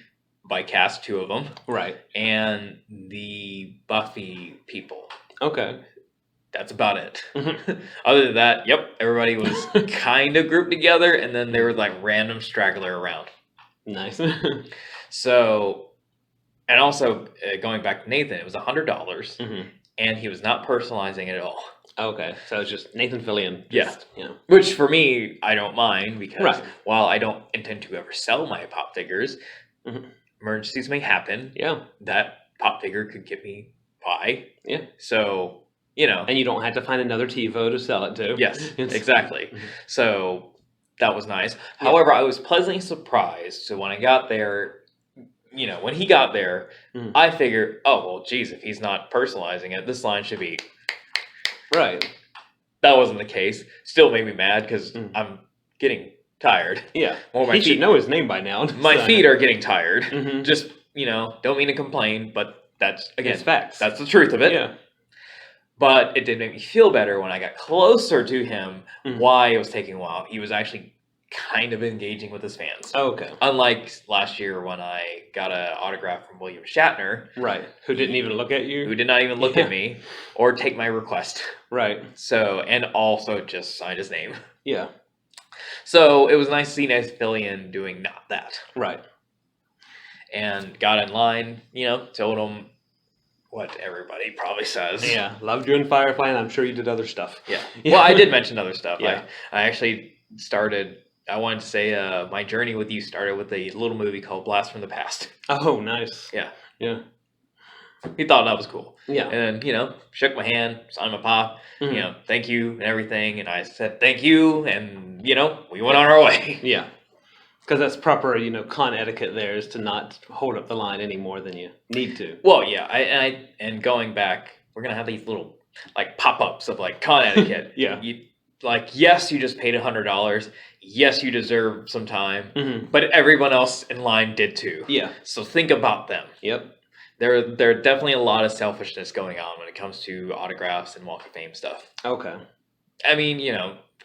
By cast, 2 of them. Right. And the Buffy people. Okay. That's about it. Mm-hmm. Other than that, everybody was kind of grouped together, and then there was like random straggler around. Nice. So, and also going back to Nathan, it was $100, mm-hmm. and he was not personalizing it at all. Okay, so it's just Nathan Fillion. Yeah. Which for me, I don't mind because while I don't intend to ever sell my pop figures, mm-hmm. emergencies may happen. Yeah. That pop figure could get me by. Yeah. So, And you don't have to find another TeeVo to sell it to. Yes, exactly. Mm-hmm. So that was nice. Yeah. However, I was pleasantly surprised. So when I got there, when he got there, mm-hmm. I figured, oh, well, geez, if he's not personalizing it, this line should be... Right. That wasn't the case. Still made me mad because I'm getting tired. Yeah. Well, he should know his name by now. My feet are getting tired. Mm-hmm. Just, don't mean to complain, but that's, again, it's facts. That's the truth of it. Yeah. But it did make me feel better when I got closer to him, why it was taking a while. He was actually kind of engaging with his fans. Oh, okay. Unlike last year when I got an autograph from William Shatner. Right. Who didn't even look at you? Who did not even look at me or take my request. Right. So, and also just signed his name. Yeah. So it was nice to see Nathan Fillion doing not that. Right. And got in line, told him what everybody probably says. Yeah. Loved you in Firefly, and I'm sure you did other stuff. Yeah. Well, I did mention other stuff. Yeah. I actually started... I wanted to say my journey with you started with a little movie called Blast from the Past. Oh, nice. Yeah. Yeah. He thought that was cool. Yeah. And then, shook my hand, signed my pop, thank you and everything. And I said, thank you. And, we went on our way. Yeah. Because that's proper, con etiquette there is to not hold up the line any more than you need to. Well, yeah. And going back, we're going to have these little, pop-ups of, con etiquette. Yeah. Yes, you just paid $100. Yes, you deserve some time. Mm-hmm. But everyone else in line did too. Yeah. So think about them. Yep. There are definitely a lot of selfishness going on when it comes to autographs and Walk of Fame stuff. Okay. I mean,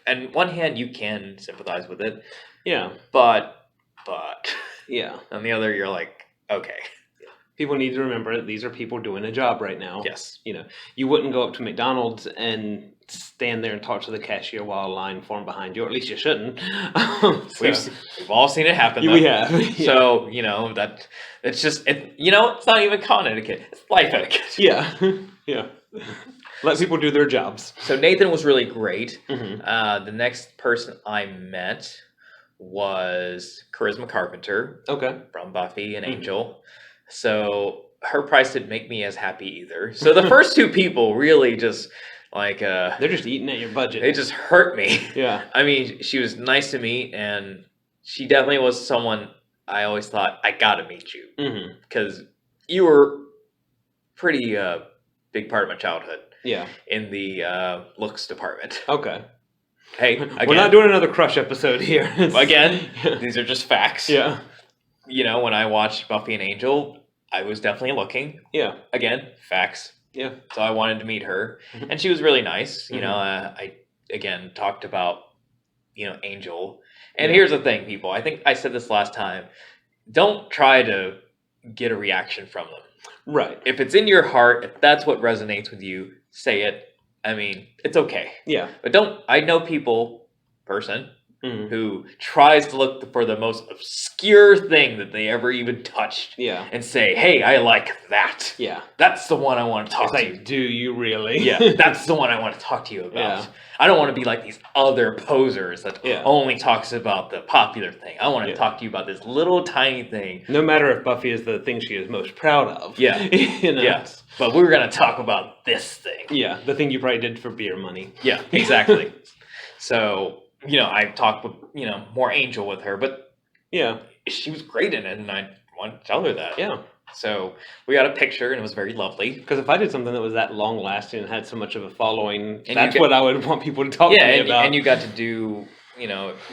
on one hand, you can sympathize with it. Yeah. But. Yeah. On the other, you're like, okay. People need to remember that these are people doing a job right now. Yes. You wouldn't go up to McDonald's and stand there and talk to the cashier while a line formed behind you, or at least you shouldn't. We've all seen it happen, though. We have. Yeah. So, that it's just, it's not even con etiquette. It's life etiquette. Yeah. Yeah. Let people do their jobs. So Nathan was really great. Mm-hmm. The next person I met was Charisma Carpenter. Okay. From Buffy and Angel. So her price didn't make me as happy either. So the first 2 people really just they're just eating at your budget. They just hurt me. Yeah. I mean, she was nice to meet, and she definitely was someone I always thought, I gotta meet you. Because you were pretty big part of my childhood. Yeah. In the looks department. Okay. Hey, again, we're not doing another crush episode here. Again, these are just facts. Yeah. When I watched Buffy and Angel, I was definitely looking. Yeah. Again, facts. Yeah. So I wanted to meet her, and she was really nice. I again talked about Angel, and here's the thing, people. I think I said this last time. Don't try to get a reaction from them. Right. If it's in your heart, if that's what resonates with you, say it. I mean, it's okay. Yeah. But don't. I know people, who tries to look for the most obscure thing that they ever even touched. Yeah. And say, hey, I like that. Yeah. That's the one I want to talk to you. Do you really? Yeah, that's the one I want to talk to you about. Yeah. I don't want to be like these other posers that only talks about the popular thing. I want to talk to you about this little tiny thing. No matter if Buffy is the thing she is most proud of. Yeah. Yes. But we're going to talk about this thing. Yeah, the thing you probably did for beer money. Yeah, exactly. So, I talked with, more Angel with her, but she was great in it, and I wanted to tell her that. Yeah. So we got a picture, and it was very lovely. Because if I did something that was that long-lasting and had so much of a following, that's what I would want people to talk to me about. And you got to do,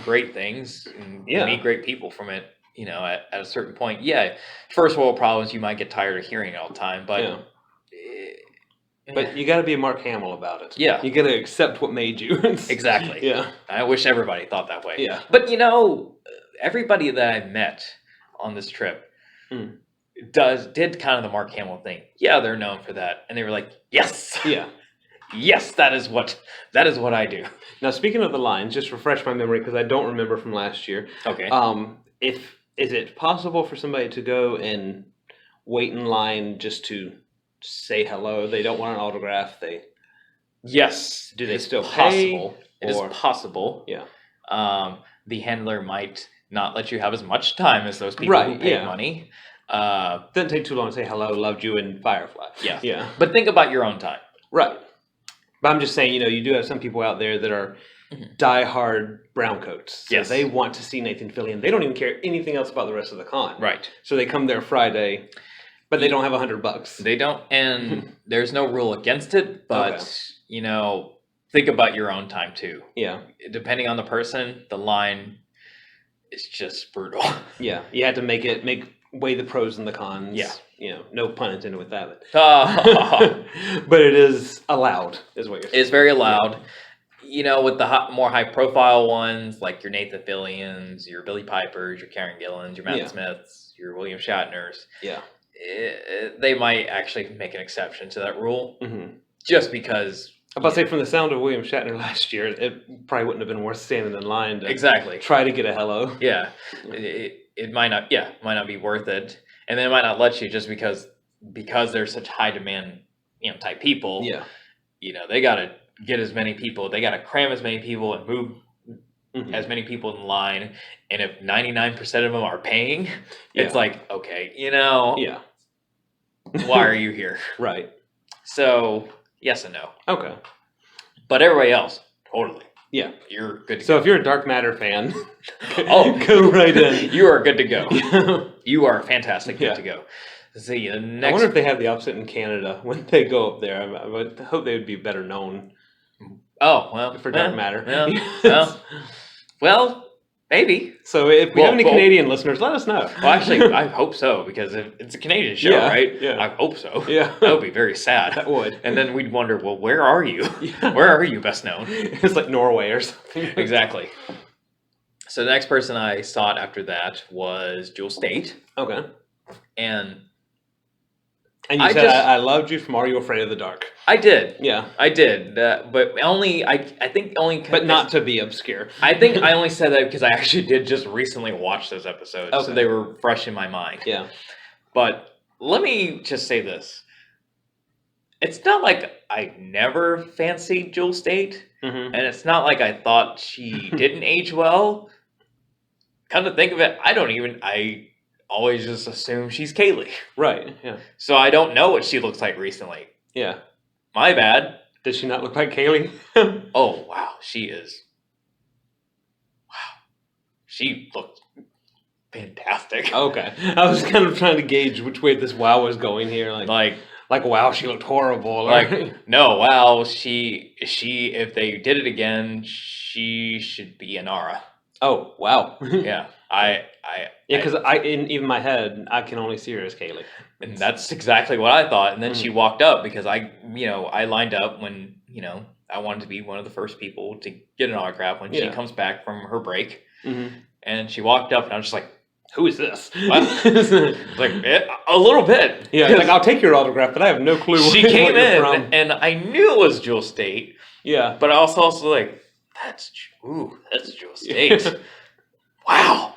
great things and meet great people from it, at a certain point. Yeah, first world problems, you might get tired of hearing it all the time, but... But you got to be a Mark Hamill about it. Yeah. You got to accept what made you. Exactly. Yeah. I wish everybody thought that way. Yeah. But, everybody that I met on this trip did kind of the Mark Hamill thing. Yeah, they're known for that. And they were like, yes. Yeah. Yes, that is what I do. Now, speaking of the lines, just refresh my memory because I don't remember from last year. Okay. Is it possible for somebody to go and wait in line just to say hello? They don't want an autograph. Yes. Do they still possible? Pay? It is possible. Yeah. The handler might not let you have as much time as those people who pay money. Doesn't take too long to say hello, loved you, and Firefly. Yeah. Yeah. But think about your own time. Right. But I'm just saying, you do have some people out there that are diehard browncoats. So they want to see Nathan Fillion. They don't even care anything else about the rest of the con. Right. So they come there Friday, but they don't have $100. They don't, and there's no rule against it, but, think about your own time too. Yeah. Depending on the person, the line is just brutal. Yeah. You had to weigh the pros and the cons. Yeah. No pun intended with that. But it is allowed, is what you're saying. It's very allowed. With the more high-profile ones, like your Nathan Fillions, your Billy Pipers, your Karen Gillans, your Matt Smiths, your William Shatners. Yeah. They might actually make an exception to that rule. Just because... I'm about to say, from the sound of William Shatner last year, it probably wouldn't have been worth standing in line to try to get a hello. Yeah. It might not be worth it. And then it might not let you just because there's such high demand, type people. Yeah. They got to get as many people. They got to cram as many people and move as many people in line. And if 99% of them are paying, it's like, okay, Yeah. why are you here? Right. So, yes and no. Okay. But everybody else, totally. Yeah. You're good to go. So if you're a Dark Matter fan, go right in. You are good to go. You are fantastic good to go. See, I wonder if they have the opposite in Canada when they go up there. I would hope they would be better known. Oh, well. For Dark Matter. Well, maybe. So if we have any Canadian listeners, let us know. Well, actually, I hope so, because if it's a Canadian show, right? Yeah. I hope so. Yeah. That would be very sad. That would. And then we'd wonder, well, where are you? Yeah. Where are you best known? It's like Norway or something. Exactly. So the next person I sought after that was Jewel State. Okay. And you said, I loved you from Are You Afraid of the Dark? I did. Yeah. I did. But only, I think only... But not to be obscure. I think I only said that because I actually did just recently watch those episodes. Okay. So they were fresh in my mind. Yeah. But let me just say this. It's not like I never fancied Jewel State. And it's not like I thought she didn't age well. Come to think of it, I always just assume she's Kaylee. Right, yeah. So I don't know what she looks like recently. Yeah. My bad. Does she not look like Kaylee? Oh, wow. She is. Wow. She looked fantastic. Okay. I was kind of trying to gauge which way this wow was going here. Like wow, she looked horrible. No, wow. She, if they did it again, she should be Inara. Oh, wow. Yeah. Because in even my head, I can only see her as Kaylee. And that's exactly what I thought. And then she walked up because I lined up when, I wanted to be one of the first people to get an autograph when she comes back from her break. And she walked up and I was just like, who is this? Like, a little bit. Yeah, like, I'll take your autograph, but I have no clue she came in and I knew it was Jewel State. Yeah. But I was also like, That's Jewel State. Wow.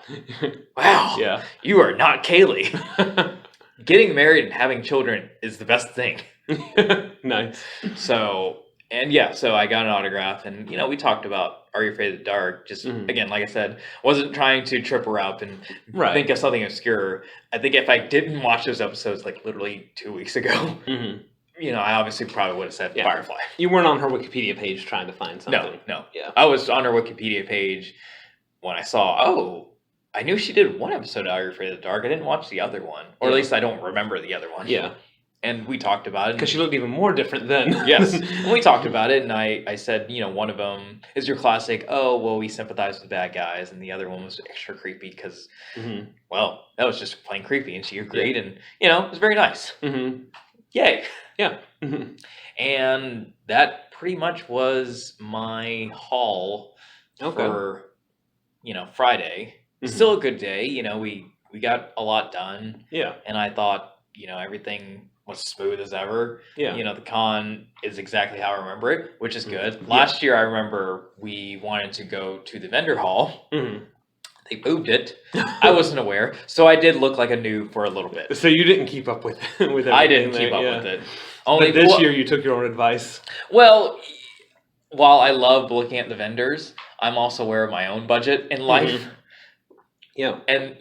Yeah. You are not Kaylee. Getting married and having children is the best thing. Nice. So I got an autograph, and we talked about Are You Afraid of the Dark? Just again, like I said, wasn't trying to trip her up and think of something obscure. I think if I didn't watch those episodes like literally 2 weeks ago, I obviously probably would have said Firefly. You weren't on her Wikipedia page trying to find something. No. Yeah. I was on her Wikipedia page when I saw, I knew she did one episode of Are You Afraid of the Dark. I didn't watch the other one. Or at least I don't remember the other one. Yeah. And we talked about it. Because she looked even more different then. Yes. And we talked about it, and I said, one of them is your classic, we sympathize with the bad guys, and the other one was extra creepy because, that was just plain creepy, and she agreed, and, it was very nice. Yay. Yeah. And that pretty much was my haul for, Friday. Still a good day. We got a lot done. Yeah. And I thought, everything was smooth as ever. Yeah. The con is exactly how I remember it, which is good. Last year, I remember we wanted to go to the vendor hall. They moved it. I wasn't aware. So I did look like a noob for a little bit. So you didn't keep up with everything. I didn't keep up with it. But this year you took your own advice. Well, while I love looking at the vendors, I'm also aware of my own budget in life. Yeah. And,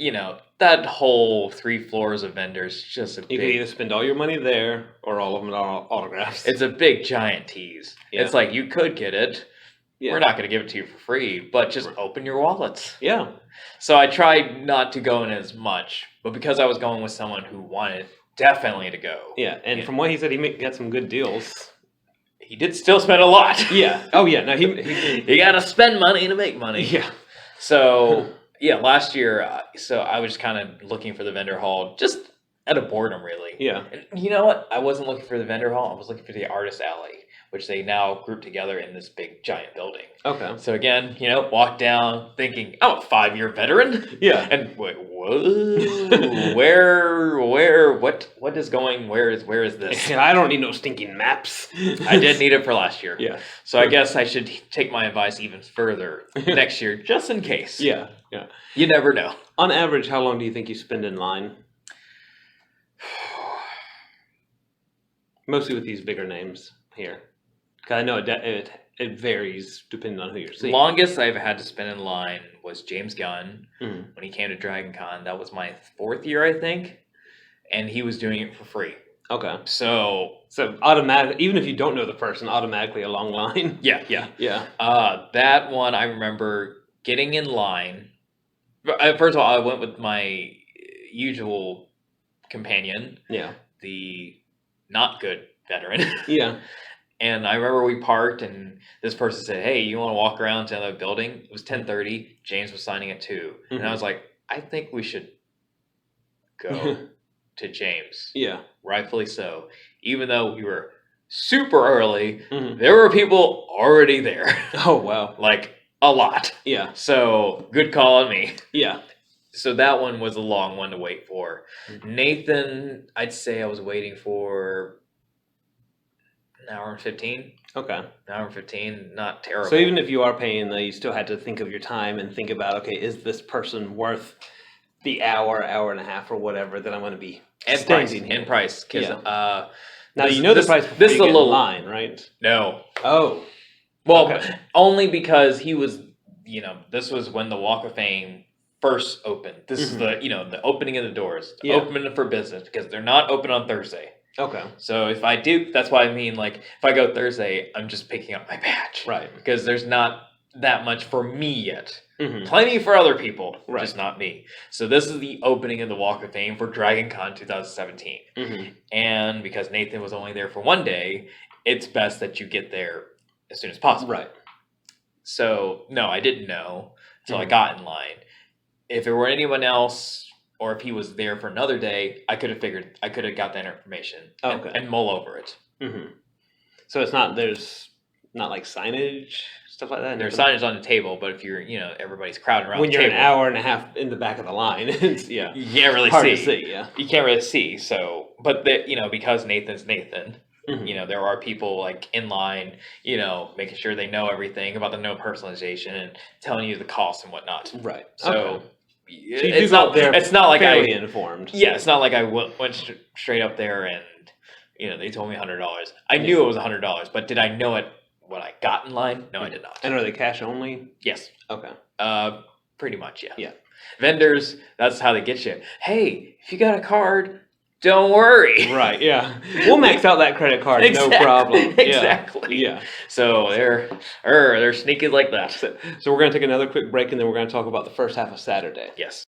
that whole 3 floors of vendors, just you can either spend all your money there or all of them are autographs. It's a big, giant tease. Yeah. It's like, you could get it. Yeah. We're not going to give it to you for free, but just open your wallets. Yeah. So I tried not to go in as much, but because I was going with someone who wanted definitely to go. Yeah, and from what he said, he got some good deals. He did still spend a lot. Yeah. Oh, yeah. No, he got to spend money to make money. Yeah. So... Yeah, last year, so I was kind of looking for the vendor hall, just out of boredom, really. Yeah. And you know what? I wasn't looking for the vendor hall. I was looking for the artist alley, which they now group together in this big, giant building. Okay. So again, walk down thinking, I'm a 5-year veteran. Yeah. And wait, whoa, what is going, where is this? I don't need no stinking maps. I did need it for last year. Yeah. So I guess I should take my advice even further next year, just in case. Yeah. Yeah. You never know. On average, how long do you think you spend in line? Mostly with these bigger names here. Because I know it varies depending on who you're seeing. Longest I've had to spend in line was James Gunn when he came to Dragon Con. That was my 4th year, I think. And he was doing it for free. Okay. So automatic, even if you don't know the person, automatically a long line. Yeah. That one, I remember getting in line. First of all, I went with my usual companion. Yeah. The not good veteran. Yeah. And I remember we parked, and this person said, "Hey, you want to walk around to another building?" It was 10:30. James was signing at 2. And I was like, I think we should go to James. Yeah. Rightfully so. Even though we were super early, there were people already there. Oh, wow. Like, a lot. Yeah. So, good call on me. Yeah. So that one was a long one to wait for. Nathan, I'd say I was waiting for an hour and 15. Okay. An hour and 15, not terrible. So even if you are paying, you still had to think of your time and think about, okay, is this person worth the hour and a half or whatever that I'm going to be standing here? And price. Yeah. Now, the price before you get in line, right? No. Oh. Well, only because he was, this was when the Walk of Fame first opened. This is the opening of the doors. Opening for business, because they're not open on Thursday. Okay. So if I do, that's why I mean, like, if I go Thursday, I'm just picking up my badge. Right. Because there's not that much for me yet. Plenty for other people, just not me. So this is the opening of the Walk of Fame for Dragon Con 2017. And because Nathan was only there for 1 day, it's best that you get there as soon as possible. Right. So, no, I didn't know until I got in line. If it were anyone else, or if he was there for another day, I could have got that information and mull over it. So there's not like signage, stuff like that? There's signage on the table, but if you're, everybody's crowding around when the you're table, an hour and a half in the back of the line, it's, you can't really hard see. To see, yeah. You can't really see, so, but, because Nathan's Nathan, You know, there are people like in line, you know, making sure they know everything about the no personalization and telling you the cost and whatnot. Right. So Okay. it's not like fairly informed. Yeah, it's not like I went straight up there and, you know, they told me $100. I knew it was $100, but did I know it when I got in line? No, I did not. And are they cash only? Yes. Okay. Pretty much, yeah. Yeah. Vendors, that's how they get you. Hey, if you got a card, don't worry. Right, yeah. We'll max out that credit card, no problem. Exactly. Yeah. So they're sneaky like that. So we're going to take another quick break, and then we're going to talk about the first half of Saturday. Yes.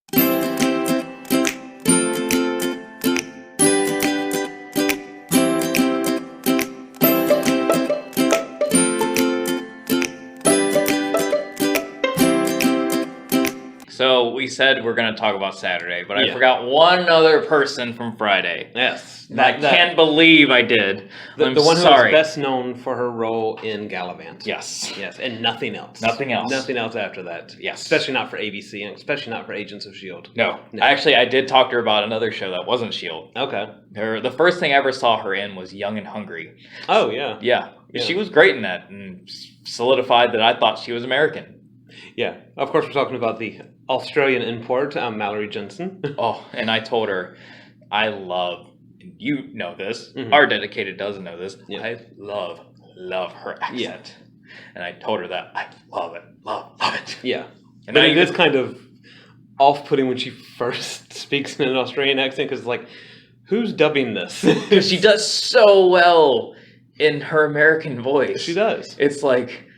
So we said we're going to talk about Saturday, but I forgot one other person from Friday. Yes. I can't believe I did. The one who is best known for her role in Gallivant. Yes. Yes, and nothing else. Nothing else. Nothing else after that. Yes. Especially not for ABC, and especially not for Agents of S.H.I.E.L.D. No. Actually, I did talk to her about another show that wasn't S.H.I.E.L.D. Okay. The first thing I ever saw her in was Young and Hungry. Oh, yeah. Yeah. She was great in that and solidified that I thought she was American. Yeah. Of course, we're talking about the Australian import, Mallory Jensen. Oh, and I told her, you know this, our dedicated doesn't know this, I love her accent. Yeah. And I told her that I love it. Yeah. And but it is kind of off-putting when she first speaks in an Australian accent, because like, who's dubbing this? She does so well in her American voice. She does. It's like,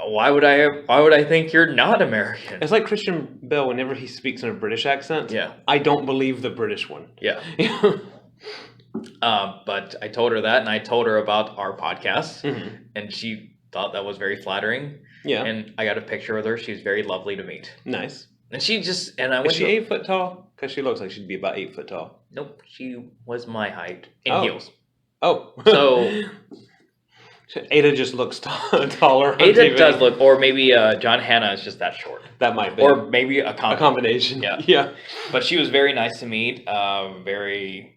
why would I think you're not American? It's like Christian Bale whenever he speaks in a British accent. Yeah. I don't believe the British one. Yeah. But I told her that, and I told her about our podcast, and she thought that was very flattering. Yeah. And I got a picture with her. She was very lovely to meet. Nice. And she just, and I went. Is she 8 foot tall? Because she looks like she'd be about 8 foot tall. Nope. She was my height in heels. Oh. So. Ada just looks taller. Ada does look, or maybe John Hannah is just that short. That might be. Or maybe a combination. Yeah. Yeah. But she was very nice to meet. Very,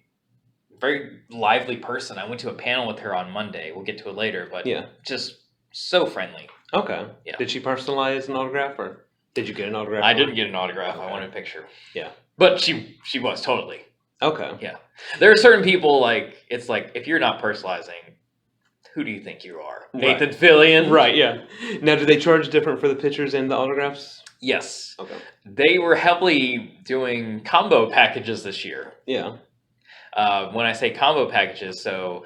very lively person. I went to a panel with her on Monday. We'll get to it later, but just so friendly. Okay. Yeah. Did she personalize an autograph, or did you get an autograph? I didn't get an autograph. Okay. I wanted a picture. Yeah. But she was totally. Okay. Yeah. There are certain people, like, it's like, if you're not personalizing, who do you think you are? Right. Nathan Fillion? Right, yeah. Now, do they charge different for the pictures and the autographs? Yes. Okay. They were heavily doing combo packages this year. Yeah. When I say combo packages, so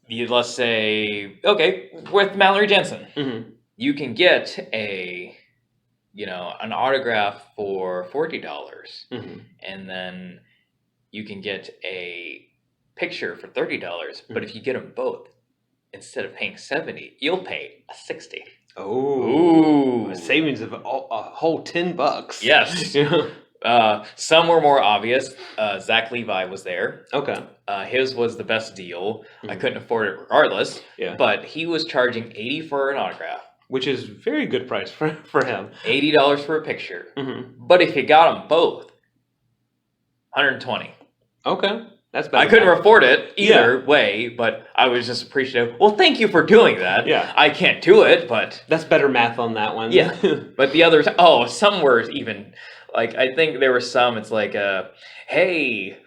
let's say, okay, with Mallory Jensen, you can get an autograph for $40, and then you can get a picture for $30. But if you get them both, instead of paying $70, you'll pay $60. Oh, a savings of a whole $10. Yes. Some were more obvious. Zach Levi was there. Okay. His was the best deal. I couldn't afford it regardless. Yeah. But he was charging $80 for an autograph, which is very good price for him. $80 for a picture. But if you got them both, $120. Okay. That's better. I couldn't afford it either way, but I was just appreciative. Well, thank you for doing that. Yeah. I can't do it, but... That's better math on that one. Yeah. But the others... Oh, some were even... Like, I think there were some, it's like, hey,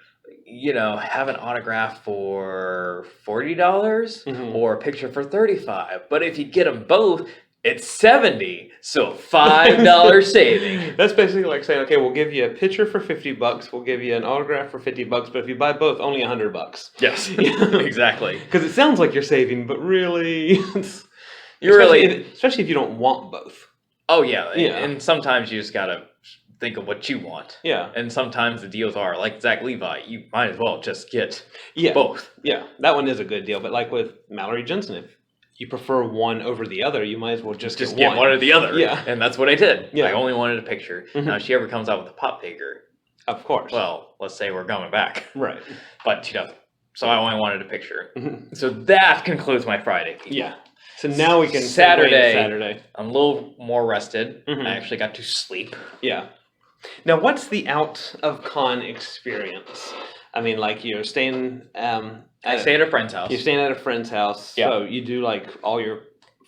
have an autograph for $40 or a picture for $35. But if you get them both, it's $70. So $5 saving. That's basically like saying, okay, we'll give you a picture for $50. We'll give you an autograph for $50. But if you buy both, only $100. Yes, exactly. Because it sounds like you're saving, but really, especially if you don't want both. Oh yeah, and sometimes you just gotta think of what you want. Yeah. And sometimes the deals are like Zach Levi. You might as well just get both. Yeah, that one is a good deal. But like with Mallory Jensen, if you prefer one over the other, you might as well just get one or the other. Yeah. And that's what I did. Yeah. I only wanted a picture. Now, if she ever comes out with a pop figure, of course. Well, let's say we're going back. Right. But she doesn't. So I only wanted a picture. So that concludes my Friday. Yeah. So now we can Saturday. I'm a little more rested. I actually got to sleep. Yeah. Now, what's the out of con experience? I mean, like you're staying I stay at a friend's house. You're staying at a friend's house. Yeah. So you do like all your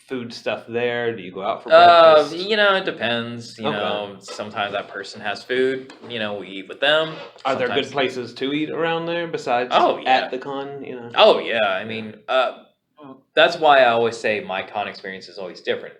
food stuff there? Do you go out for breakfast? It depends. You know, sometimes that person has food. You know, we eat with them. Are there good places to eat around there besides at the con? You know. Oh yeah, I mean, that's why I always say my con experience is always different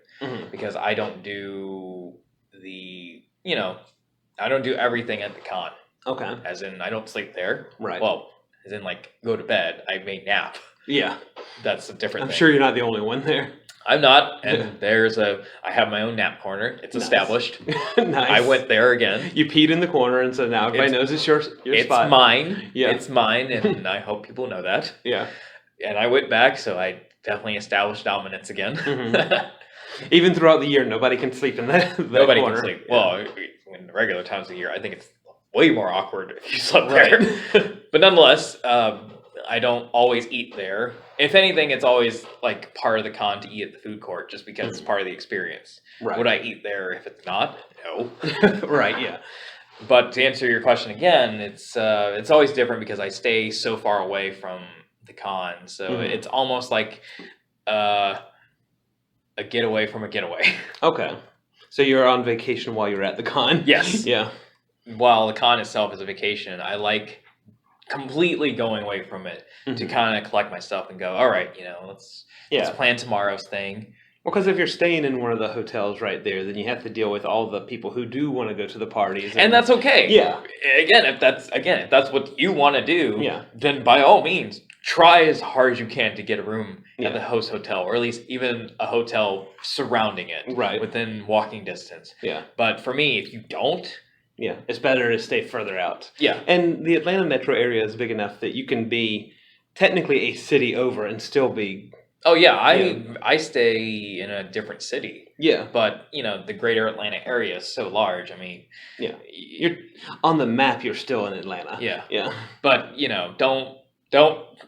because I don't do I don't do everything at the con. Okay. As in, I don't sleep there. Right. Well, as in, like, go to bed. I may nap. Yeah. That's a different thing. I'm sure you're not the only one there. I'm not, and I have my own nap corner. It's established. Nice. I went there again. You peed in the corner, and so now everybody knows it's your spot. It's mine. Yeah. It's mine, and I hope people know that. Yeah. And I went back, so I definitely established dominance again. Even throughout the year, nobody can sleep in that Nobody corner. Can sleep. Yeah. Well, in the regular times of the year, I think it's way more awkward if you slept there. But nonetheless, I don't always eat there. If anything, it's always like part of the con to eat at the food court just because it's part of the experience. Right. Would I eat there if it's not? No. Right, yeah. But to answer your question again, it's always different because I stay so far away from the con. So it's almost like a getaway from a getaway. Okay. So you're on vacation while you're at the con? Yes. Yeah. While the con itself is a vacation, I like completely going away from it to kind of collect myself and go, all right, let's plan tomorrow's thing. Well, because if you're staying in one of the hotels right there, then you have to deal with all the people who do want to go to the parties, and that's okay. Yeah. Again, if that's what you want to do, then by all means, try as hard as you can to get a room at the host hotel, or at least even a hotel surrounding it, within walking distance. Yeah. But for me, if you don't. Yeah, it's better to stay further out. Yeah. And the Atlanta metro area is big enough that you can be technically a city over and still be... Oh, yeah. I stay in a different city. Yeah. But, the greater Atlanta area is so large. I mean... Yeah. You're on the map, you're still in Atlanta. Yeah. Yeah. But,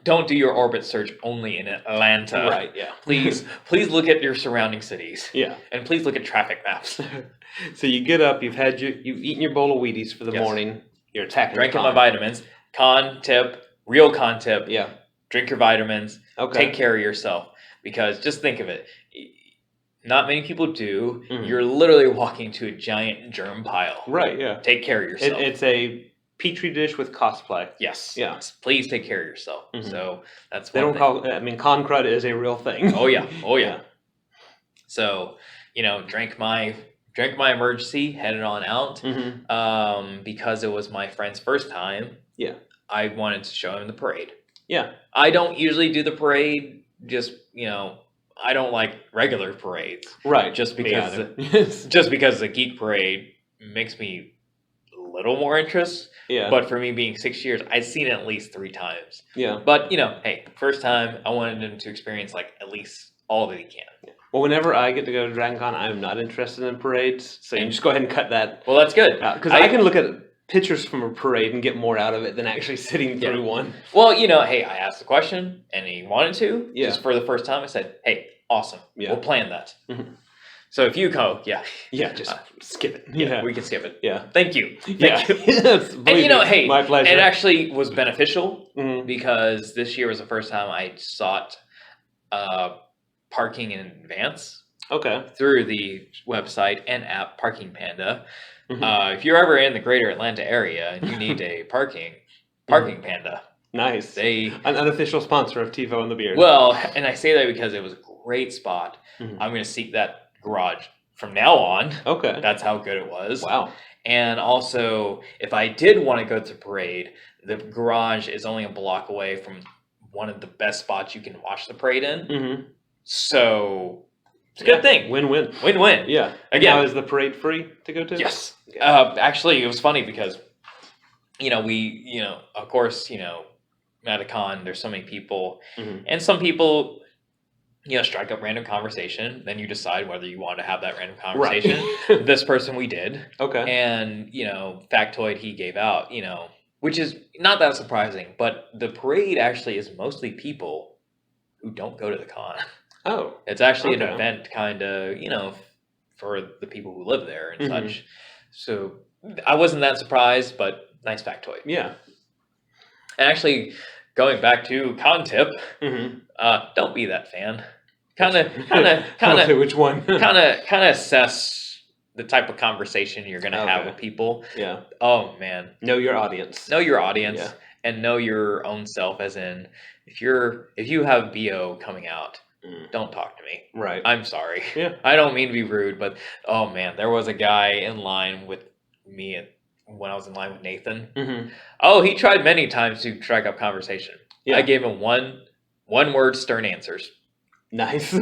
don't do your orbit search only in Atlanta. Right, yeah. Please look at your surrounding cities. Yeah. And please look at traffic maps. So you get up, you've eaten your bowl of Wheaties for the morning, you're attacking Drinking my vitamins. Real con tip. Yeah. Drink your vitamins. Okay. Take care of yourself. Because just think of it. Not many people do. You're literally walking to a giant germ pile. Right, yeah. Take care of yourself. It's a petri dish with cosplay. Yes. Yeah. Please take care of yourself. So that's they don't call. I mean, con crud is a real thing. Oh yeah. Oh yeah. So drank my emergency, headed on out. Because it was my friend's first time. Yeah. I wanted to show him the parade. Yeah. I don't usually do the parade. Just I don't like regular parades. Right. Just because the geek parade makes me a little more interest. Yeah. But for me being 6 years, I've seen it at least 3 times. Yeah. But hey, first time, I wanted him to experience like at least all that he can. Yeah. Well, whenever I get to go to Dragon Con, I'm not interested in parades. So you just go ahead and cut that. Well, that's good. Because I can look at pictures from a parade and get more out of it than actually sitting through one. Well, hey, I asked the question and he wanted to. Yeah. Just for the first time, I said, hey, awesome. Yeah. We'll plan that. So if you go, just skip it. Yeah, we can skip it. Yeah. Thank you. Thank you. Yes, and hey, my pleasure. It actually was beneficial because this year was the first time I sought parking in advance. Okay. Through the website and app Parking Panda. If you're ever in the greater Atlanta area and you need a Parking Panda. Nice. An unofficial sponsor of TeeVo and the Beard. Well, and I say that because it was a great spot. I'm going to seek that garage from now on. Okay. That's how good it was. Wow. And also, if I did want to go to parade, the garage is only a block away from one of the best spots you can watch the parade in. So... It's a good thing. Win-win. Win-win. Yeah. Again, now, is the parade free to go to? Yes. Actually, it was funny because, we, of course, at a con, there's so many people. And some people, strike up random conversation. Then you decide whether you want to have that random conversation. Right. This person we did. Okay. And, factoid he gave out, which is not that surprising. But the parade actually is mostly people who don't go to the con. Oh. It's actually an event kind of, for the people who live there and such. So I wasn't that surprised, but nice factoid. Yeah. And actually, going back to con tip, don't be that fan. Kind of which one? kind of assess the type of conversation you're going to have with people. Yeah. Oh man. Know your audience. Know your audience and know your own self, as in if you have BO coming out, don't talk to me. Right. I'm sorry. Yeah. I don't mean to be rude, but oh man, there was a guy in line with me when I was in line with Nathan. Oh, he tried many times to strike up conversation. Yeah. I gave him one word stern answers. Nice.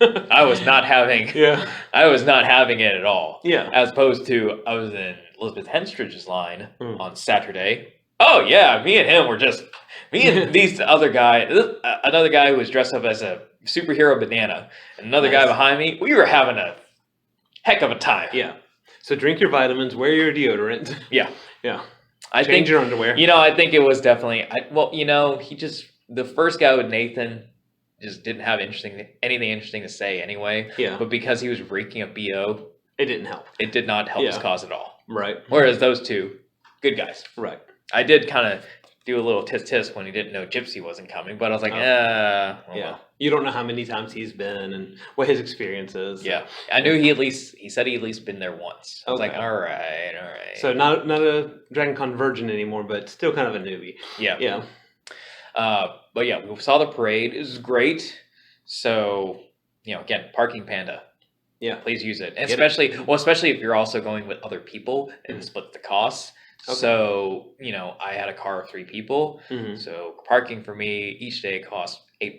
I was not having it at all. Yeah. As opposed to I was in Elizabeth Henstridge's line on Saturday. Oh yeah, me and him were just these other guy, another guy who was dressed up as a superhero banana, and another guy behind me. We were having a heck of a time. Yeah. So drink your vitamins, wear your deodorant. Yeah. Yeah. Change your underwear. I think it was definitely the first guy with Nathan just didn't have anything interesting to say anyway. Yeah. But because he was reeking of BO, it didn't help. It did not help his cause at all. Right. Whereas those two, good guys. Right. I did kind of do a little tisk when he didn't know Gypsy wasn't coming, but I was like, well. You don't know how many times he's been and what his experience is. Yeah. I knew he said he at least been there once. I was like, all right. So not a Dragon Con virgin anymore, but still kind of a newbie. Yeah. Yeah. But yeah, we saw the parade. It was great. So, again, Parking Panda. Yeah. Please use it. And especially if you're also going with other people and split the costs. Okay. So, I had a car of 3 people. So parking for me each day cost $8.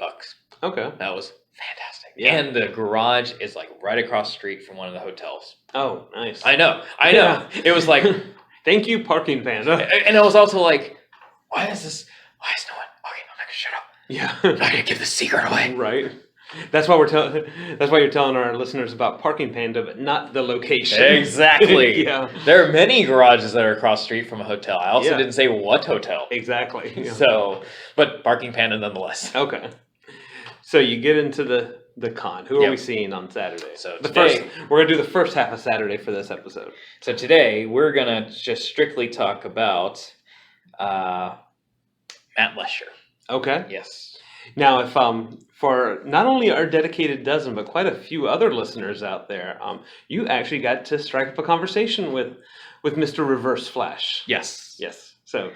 Okay. That was fantastic. Yeah. And the garage is like right across the street from one of the hotels. Oh, nice. I know. Yeah. It was like, thank you, Parking Panda. And it was also like, why is no one? Okay, I'm not gonna shut up. Yeah. I'm not gonna give the secret away. Right. That's why you're telling our listeners about Parking Panda, but not the location. Exactly. Yeah. There are many garages that are across the street from a hotel. I also didn't say what hotel. Exactly. Yeah. So, but Parking Panda nonetheless. Okay. So you get into the con. Who are we seeing on Saturday? So we're gonna do the first half of Saturday for this episode. So today we're gonna just strictly talk about Matt Lesher. Okay. Yes. Now, if for not only our dedicated dozen, but quite a few other listeners out there, you actually got to strike up a conversation with Mr. Reverse Flash. Yes. Yes. So,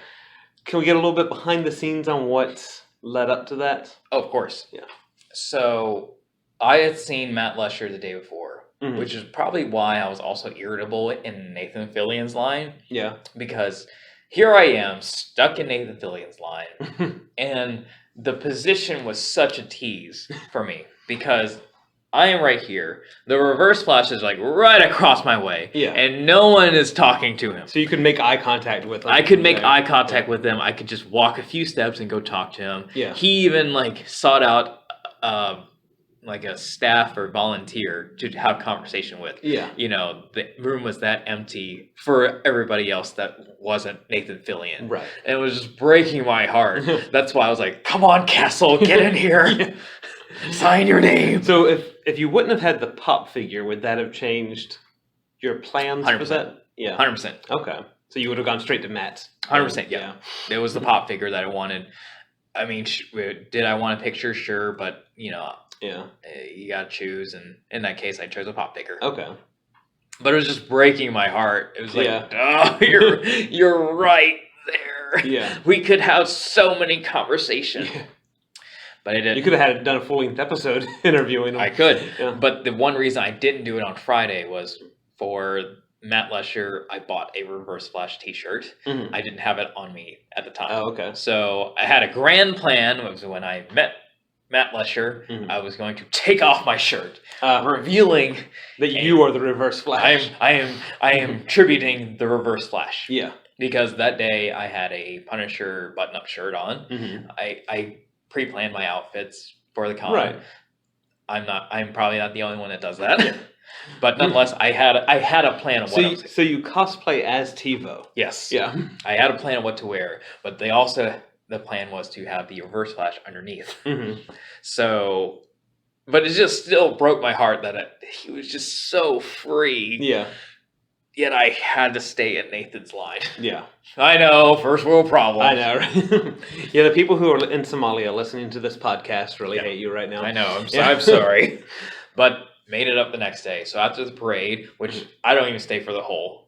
can we get a little bit behind the scenes on what led up to that? Oh, of course. Yeah. So, I had seen Matt Lesher the day before, which is probably why I was also irritable in Nathan Fillion's line. Yeah. Because here I am, stuck in Nathan Fillion's line, and the position was such a tease for me because I am right here. The Reverse Flash is like right across my way. Yeah. And no one is talking to him. So you could make eye contact with him. I could make eye contact with him. I could just walk a few steps and go talk to him. Yeah. He even sought out like a staff or volunteer to have a conversation with. Yeah. The room was that empty for everybody else that wasn't Nathan Fillion. Right. And it was just breaking my heart. That's why I was like, come on, Castle, get in here. Sign your name. So if you wouldn't have had the pop figure, would that have changed your plans? 100%. Was that? Yeah. 100%. Okay. So you would have gone straight to Matt. 100%, yeah. It was the pop figure that I wanted. I mean, did I want a picture? Sure, but, you gotta choose, and in that case, I chose a pop figure. Okay. But it was just breaking my heart. It was like, oh, you're right there. Yeah. We could have so many conversations. Yeah. But I didn't. You could have done a full-length episode interviewing him. I could. Yeah. But the one reason I didn't do it on Friday was for Matt Lesher, I bought a Reverse Flash t-shirt. I didn't have it on me at the time. Oh, okay. So I had a grand plan. It was when I met Matt Lesher, I was going to take off my shirt, revealing that you are the Reverse Flash. I am tributing the Reverse Flash. Yeah. Because that day I had a Punisher button-up shirt on. I pre-planned my outfits for the con. Right. I'm probably not the only one that does that. But nonetheless, I had a plan of what I was. So you cosplay as TeeVo. Yes. Yeah. I had a plan of what to wear, but the plan was to have the Reverse Flash underneath. So, but it just still broke my heart that he was just so free. Yeah. yet I had to stay at Nathan's line. Yeah. I know, first world problem. I know, right? Yeah, the people who are in Somalia listening to this podcast really hate you right now. I know, I'm sorry. But made it up the next day. So after the parade, which I don't even stay for the whole.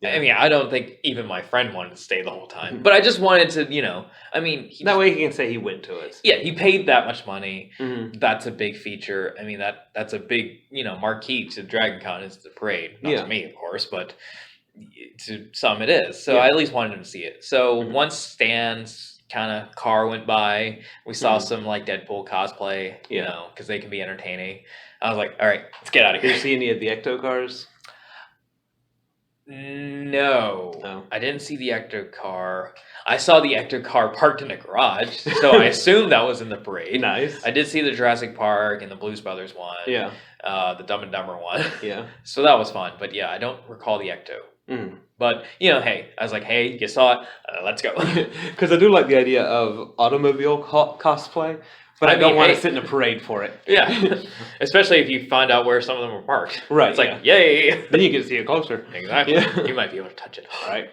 I mean, I don't think even my friend wanted to stay the whole time. But I just wanted to, I mean... that way he can say he went to it. Yeah, he paid that much money. Mm-hmm. That's a big feature. I mean, that's a big, marquee to Dragon Con is the parade. Not to me, of course, but to some it is. So I at least wanted him to see it. So once Stan's kind of car went by, we saw some, Deadpool cosplay, because they can be entertaining. I was like, all right, let's get out of here. Did you see any of the Ecto cars? No, I didn't see the Ecto car. I saw the Ecto car parked in a garage, so I assumed that was in the parade. Nice. I did see the Jurassic Park and the Blues Brothers one. Yeah. The Dumb and Dumber one. Yeah. So that was fun, but yeah, I don't recall the Ecto. Mm. But, hey, I was like, hey, you saw it, let's go. Because I do like the idea of automobile cosplay. But I don't want to sit in a parade for it. Yeah. Especially if you find out where some of them are parked. Right. It's like, yay. Then you get to see it closer. Exactly. Yeah. You might be able to touch it. Right.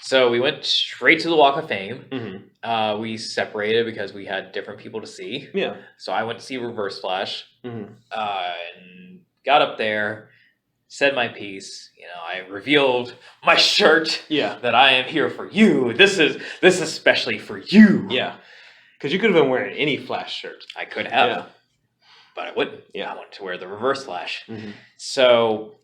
So we went straight to the Walk of Fame. Mm-hmm. We separated because we had different people to see. Yeah. So I went to see Reverse Flash. Mm-hmm. And got up there, said my piece. I revealed my shirt. Yeah. That I am here for you. This is especially for you. Yeah. Because you could have been wearing any Flash shirt. I could have. But I wouldn't. Yeah. I wanted to wear the Reverse Flash. Mm-hmm. So,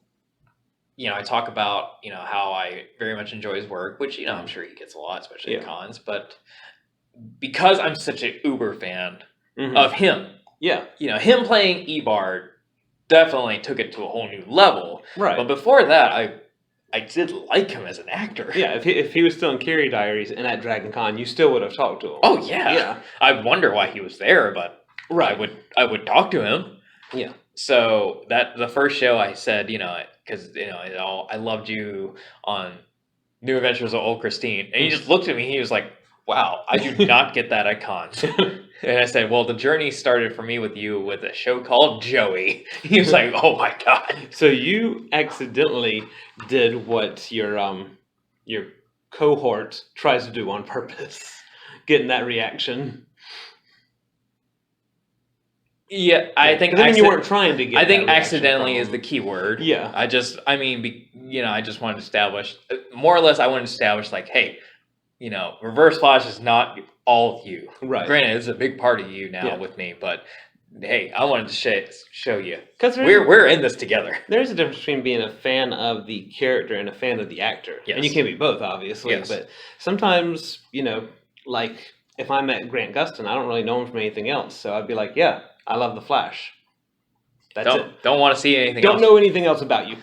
I talk about, how I very much enjoy his work, which, I'm sure he gets a lot, especially at cons. But because I'm such an uber fan of him, him playing E-Bard definitely took it to a whole new level. Right. But before that, I did like him as an actor. Yeah, if he was still in Carrie Diaries and at Dragon Con, you still would have talked to him. Oh yeah. Yeah. I wonder why he was there, but I would talk to him. Yeah. So the first show I said, because I loved you on New Adventures of Old Christine, and he just looked at me. He was like, "Wow, I do not get that at cons." And I said, well, the journey started for me with you with a show called Joey. He was like, oh my God. So you accidentally did what your cohort tries to do on purpose, getting that reaction. Yeah, I think you weren't trying to get. I think accidentally is the key word. Yeah. I just wanted to establish, more or less, I wanted to establish like, hey, Reverse Flash is not all of you. Right. Granted, it's a big part of you now with me, but hey, I wanted to show you because we're in this together. There's a difference between being a fan of the character and a fan of the actor. Yes. And you can't be both, obviously. Yes. But sometimes, like if I met Grant Gustin, I don't really know him from anything else, so I'd be like, yeah, I love the Flash. That's it. Don't want to see anything else. Don't know anything else about you.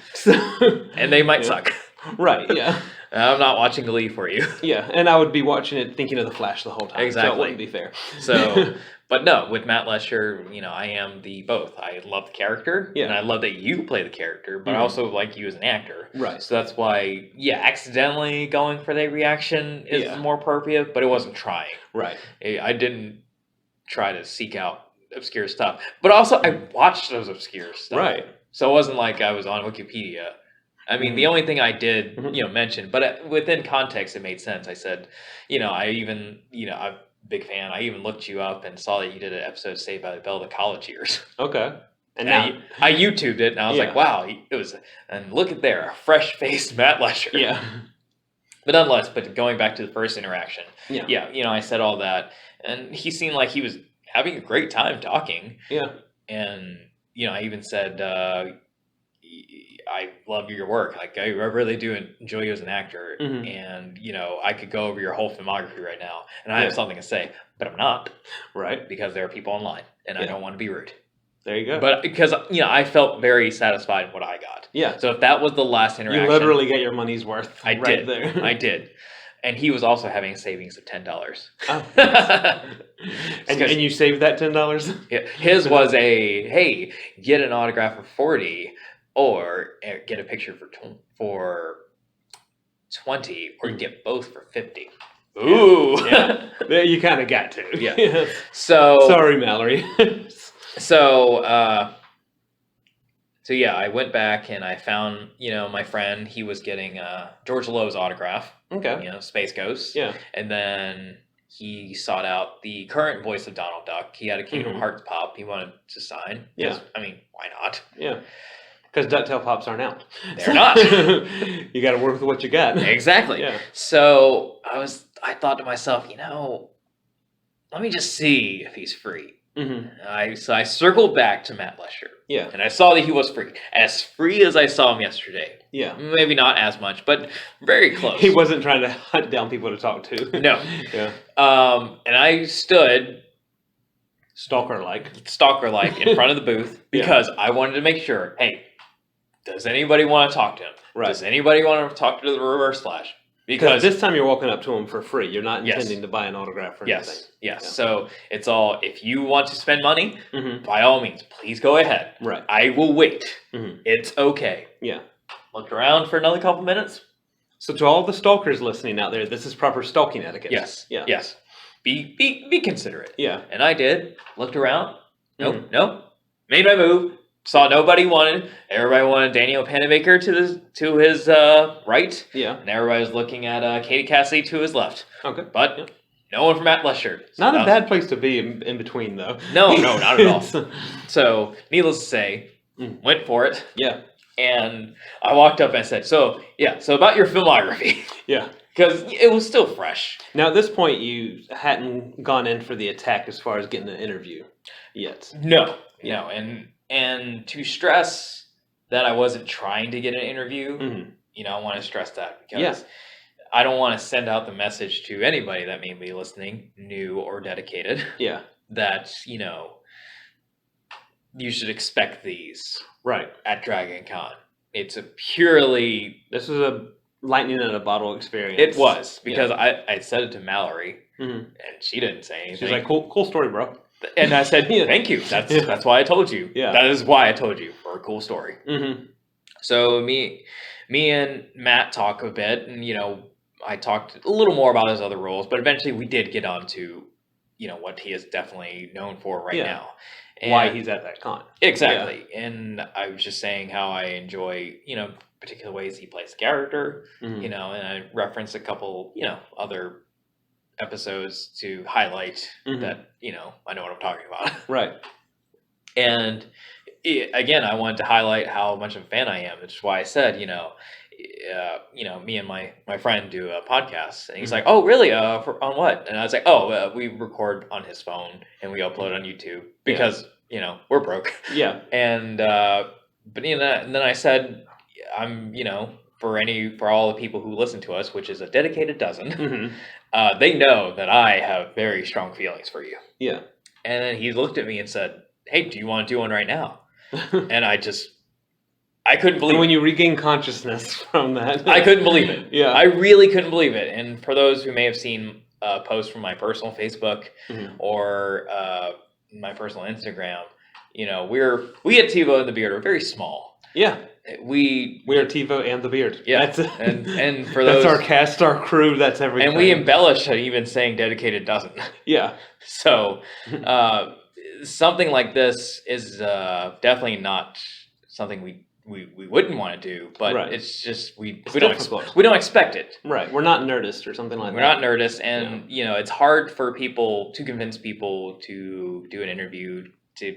And they might suck. Right, yeah. I'm not watching Glee for you. Yeah, and I would be watching it thinking of the Flash the whole time. Exactly. So it wouldn't be fair. So, but no, with Matt Lesher, I am the both. I love the character, and I love that you play the character, but I also like you as an actor. Right. So that's why, accidentally going for that reaction is more appropriate, but it wasn't trying. Right. I didn't try to seek out obscure stuff, but also I watched those obscure stuff. Right. So it wasn't like I was on Wikipedia. I mean, the only thing I did, mention, but within context, it made sense. I said, I'm a big fan. I even looked you up and saw that you did an episode of Saved by the Bell, the college years. Okay. And now I YouTubed it, and I was like, wow, and look at there, a fresh-faced Matt Lesher. Yeah. But nonetheless, going back to the first interaction, I said all that, and he seemed like he was having a great time talking. Yeah. And, I even said, I love your work. Like, I really do enjoy you as an actor. Mm-hmm. And, I could go over your whole filmography right now, and I have something to say, but I'm not. Right. Because there are people online, and I don't want to be rude. There you go. But because, I felt very satisfied with what I got. Yeah. So if that was the last interaction. You literally get your money's worth. I did. There. I did. And he was also having a savings of $10. Oh. and you saved that $10? Yeah. His was hey, get an autograph for $40 or get a picture for $20 or get both for $50. Ooh. Yeah. You kind of got to. Yeah. So. Sorry, Mallory. So, So yeah, I went back and I found, my friend, he was getting George Lowe's autograph. Okay. Space Ghost. Yeah. And then he sought out the current voice of Donald Duck. He had a Kingdom Hearts pop he wanted to sign. Yeah. I mean, why not? Yeah. Because DuckTale pops aren't out. They're not. You got to work with what you got. Exactly. Yeah. So I thought to myself, let me just see if he's free. So I circled back to Matt Lesher. Yeah. And I saw that he was free. As free as I saw him yesterday. Yeah. Maybe not as much, but very close. He wasn't trying to hunt down people to talk to. No. Yeah. And I stood Stalker-like in front of the booth because I wanted to make sure, hey, does anybody want to talk to him? Right. Does anybody want to talk to the Reverse Flash? Because this time you're walking up to him for free. You're not intending to buy an autograph or anything. Yes. Yeah. So it's all, if you want to spend money, by all means, please go ahead. Right. I will wait. It's okay. Yeah. Looked around for another couple minutes. So to all the stalkers listening out there, this is proper stalking etiquette. Yes. Yeah. Yes. Be considerate. Yeah. And I did. Looked around. Nope. Made my move. Saw nobody wanted. Everybody wanted Daniel Panabaker to his right. Yeah. And everybody was looking at Katie Cassidy to his left. Okay. But no one from Matt Lesher. So not a bad place to be in between, though. No, not at all. So, needless to say, went for it. Yeah. And I walked up and I said, so about your filmography. Yeah. Because it was still fresh. Now, at this point, you hadn't gone in for the attack as far as getting an interview yet. No. And to stress that I wasn't trying to get an interview, I want to stress that because I don't want to send out the message to anybody that may be listening, new or dedicated, that, you should expect these at Dragon Con. It's a purely... This is a lightning in a bottle experience. It was, because I said it to Mallory, and she didn't say anything. She's like, cool story, bro. And I said, thank you. That's why I told you. Yeah. That is why I told you, for a cool story. So me and Matt talk a bit, and, I talked a little more about his other roles, but eventually we did get on to, what he is definitely known for right now. And why he's at that con. Exactly. Yeah. And I was just saying how I enjoy, particular ways he plays the character, and I referenced a couple, other episodes to highlight that, I know what I'm talking about. Right. And again, I wanted to highlight how much of a fan I am, which is why I said, me and my friend do a podcast, and he's like, "Oh, really? On what?" And I was like, we record on his phone and we upload on YouTube because we're broke." Yeah. And but and then I said, I'm for all the people who listen to us, which is a dedicated dozen, they know that I have very strong feelings for you. Yeah. And then he looked at me and said, "Hey, do you want to do one right now?" And I couldn't believe it. When you regain consciousness from that. I couldn't believe it. Yeah. I really couldn't believe it. And for those who may have seen posts from my personal Facebook or my personal Instagram, we at TeeVo and the Beard are very small. Yeah. We are TeeVo and the Beard. Yeah. And for those, that's our cast, our crew, that's everything. And we embellish at even saying dedicated doesn't. Yeah. So something like this is definitely not something we wouldn't want to do, but it's just we don't expect it. Right. We're not Nerdist or something like that. We're not Nerdist, and it's hard for people to convince people to do an interview, to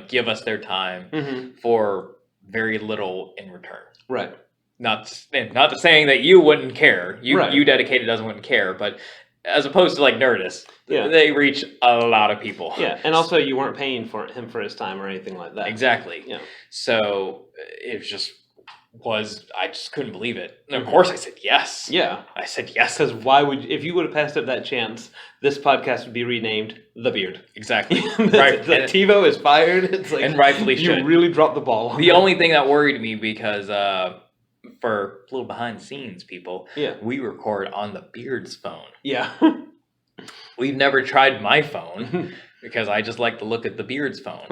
give us their time for very little in return. Right. Not to saying that you wouldn't care. You dedicated doesn't wouldn't care, but as opposed to like Nerdist, they reach a lot of people. Yeah, and also you weren't paying for him for his time or anything like that. Exactly. Yeah. So it just I just couldn't believe it. And of course I said yes. Yeah. I said yes. Because if you would have passed up that chance, this podcast would be renamed The Beard. Exactly. Right. The TeeVo is fired. It's like, and rightfully should. You really dropped the ball on the only thing that worried me, because for a little behind the scenes people, we record on the Beard's phone. Yeah. We've never tried my phone because I just like to look at the Beard's phone.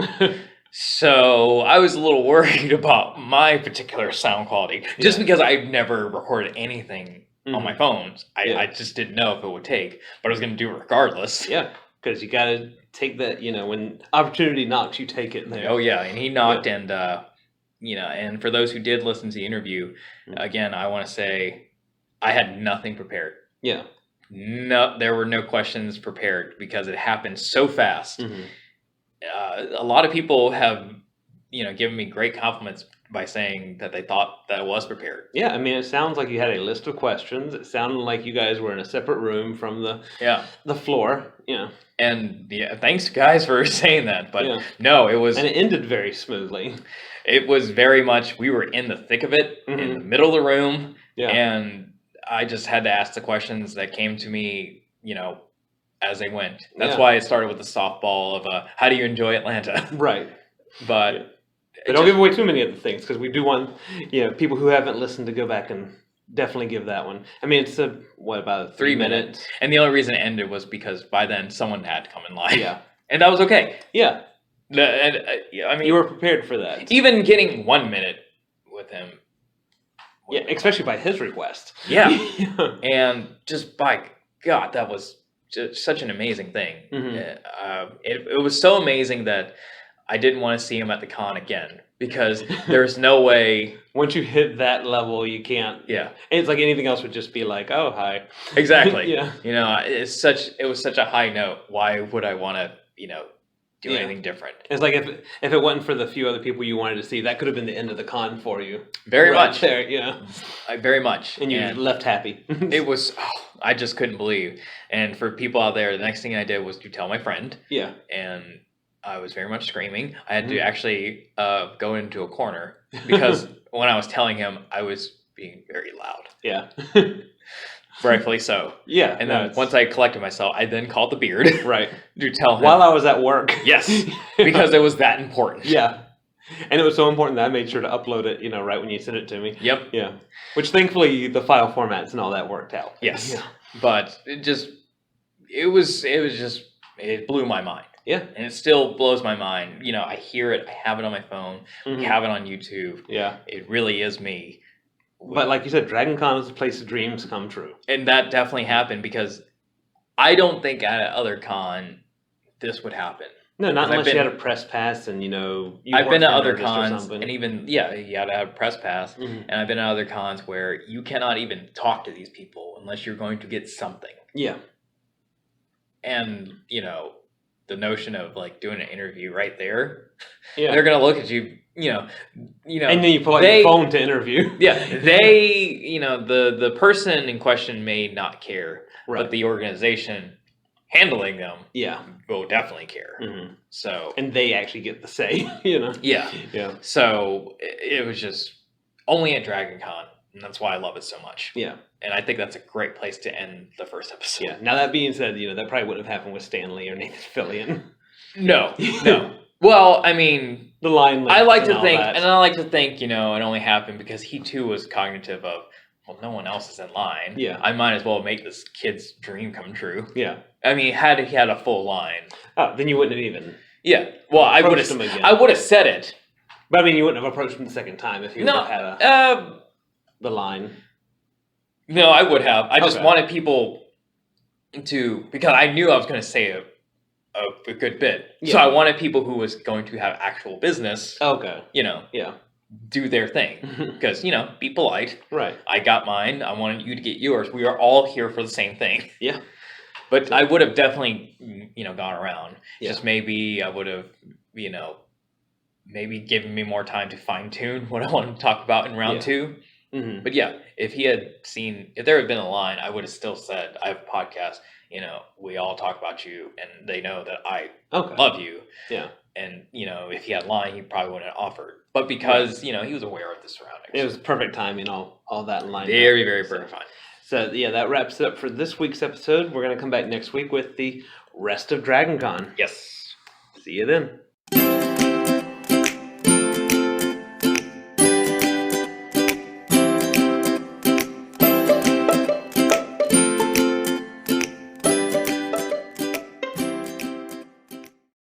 So I was a little worried about my particular sound quality, just because I've never recorded anything on my phones. I just didn't know if it would take, but I was going to do it regardless. Yeah, because you got to take that, when opportunity knocks, you take it there. Oh, yeah, and he knocked, and and for those who did listen to the interview, again, I want to say I had nothing prepared. Yeah. No, there were no questions prepared because it happened so fast. Mm-hmm. A lot of people have, given me great compliments by saying that they thought that I was prepared. Yeah, I mean, it sounds like you had a list of questions. It sounded like you guys were in a separate room from the floor. And thanks guys for saying that. But no, it was, and it ended very smoothly. It was very much, we were in the thick of it, in the middle of the room, and I just had to ask the questions that came to me, as they went. That's why it started with the softball of how do you enjoy Atlanta? Right. But don't give away too many of the things, because we do want people who haven't listened to go back and definitely give that one. I mean, it's about 3 minutes? And the only reason it ended was because by then someone had to come in line. Yeah. And that was okay. Yeah. I mean, you were prepared for that. Even getting 1 minute with him. Yeah, especially by his request. Yeah. And just by God, that was just such an amazing thing. It was so amazing that I didn't want to see him at the con again, because there's no way. Once you hit that level, you can't. Yeah. It's like anything else would just be like, oh, hi. Exactly. Yeah. It was such a high note. Why would I want to, do anything different? It's like if it wasn't for the few other people you wanted to see, that could have been the end of the con for you. Very much. There, yeah. Very much. And you left happy. It was, I just couldn't believe. And for people out there, the next thing I did was to tell my friend. Yeah. And I was very much screaming. I had to actually go into a corner, because when I was telling him, I was being very loud. Yeah. Rightfully so. Yeah. And then once I collected myself, I then called the beard. Right. To tell him. While I was at work. Yes. Because it was that important. Yeah. And it was so important that I made sure to upload it, right when you sent it to me. Yep. Yeah. Which thankfully the file formats and all that worked out. Yes. Yeah. But it blew my mind. Yeah. And it still blows my mind. I hear it. I have it on my phone. We have it on YouTube. Yeah. It really is me. But like you said, Dragon Con is a place of dreams come true. And that definitely happened, because I don't think at other con this would happen. No, not unless you had a press pass and, I've been to other cons, and even, you had to have a press pass. And I've been to other cons where you cannot even talk to these people unless you're going to get something. Yeah. And, the notion of like doing an interview right there, yeah, they're going to look at you, and then you pull out your phone to interview. Yeah. They, the person in question may not care, right, but the organization handling them, will definitely care. So, and they actually get the say, Yeah. So it was just only at Dragon Con, and that's why I love it so much. Yeah. And I think that's a great place to end the first episode. Yeah. Now that being said, that probably wouldn't have happened with Stanley or Nathan Fillion. No. Well, I mean, the line. I like to think, it only happened because he too was cognitive of, well, no one else is in line. Yeah. I might as well make this kid's dream come true. Yeah. I mean, had he had a full line. Oh, then you wouldn't have even. Yeah. Well, I would have said it. But I mean, you wouldn't have approached him the second time if you would have had the line. No, I would have. I just wanted people to, because I knew I was going to say a good bit. Yeah. So I wanted people who was going to have actual business. Okay. Do their thing. Because, be polite. Right. I got mine. I wanted you to get yours. We are all here for the same thing. Yeah. But I would have definitely, gone around. Yeah. Just maybe I would have, maybe given me more time to fine tune what I want to talk about in round two. Mm-hmm. But yeah, if there had been a line, I would have still said, I have a podcast, we all talk about you, and they know that I love you. Yeah. And, if he had a line, he probably wouldn't have offered. But because, he was aware of the surroundings. It was perfect timing, all that in line. Very, very perfect timing. So, yeah, that wraps it up for this week's episode. We're going to come back next week with the rest of Dragon Con. Yes. See you then.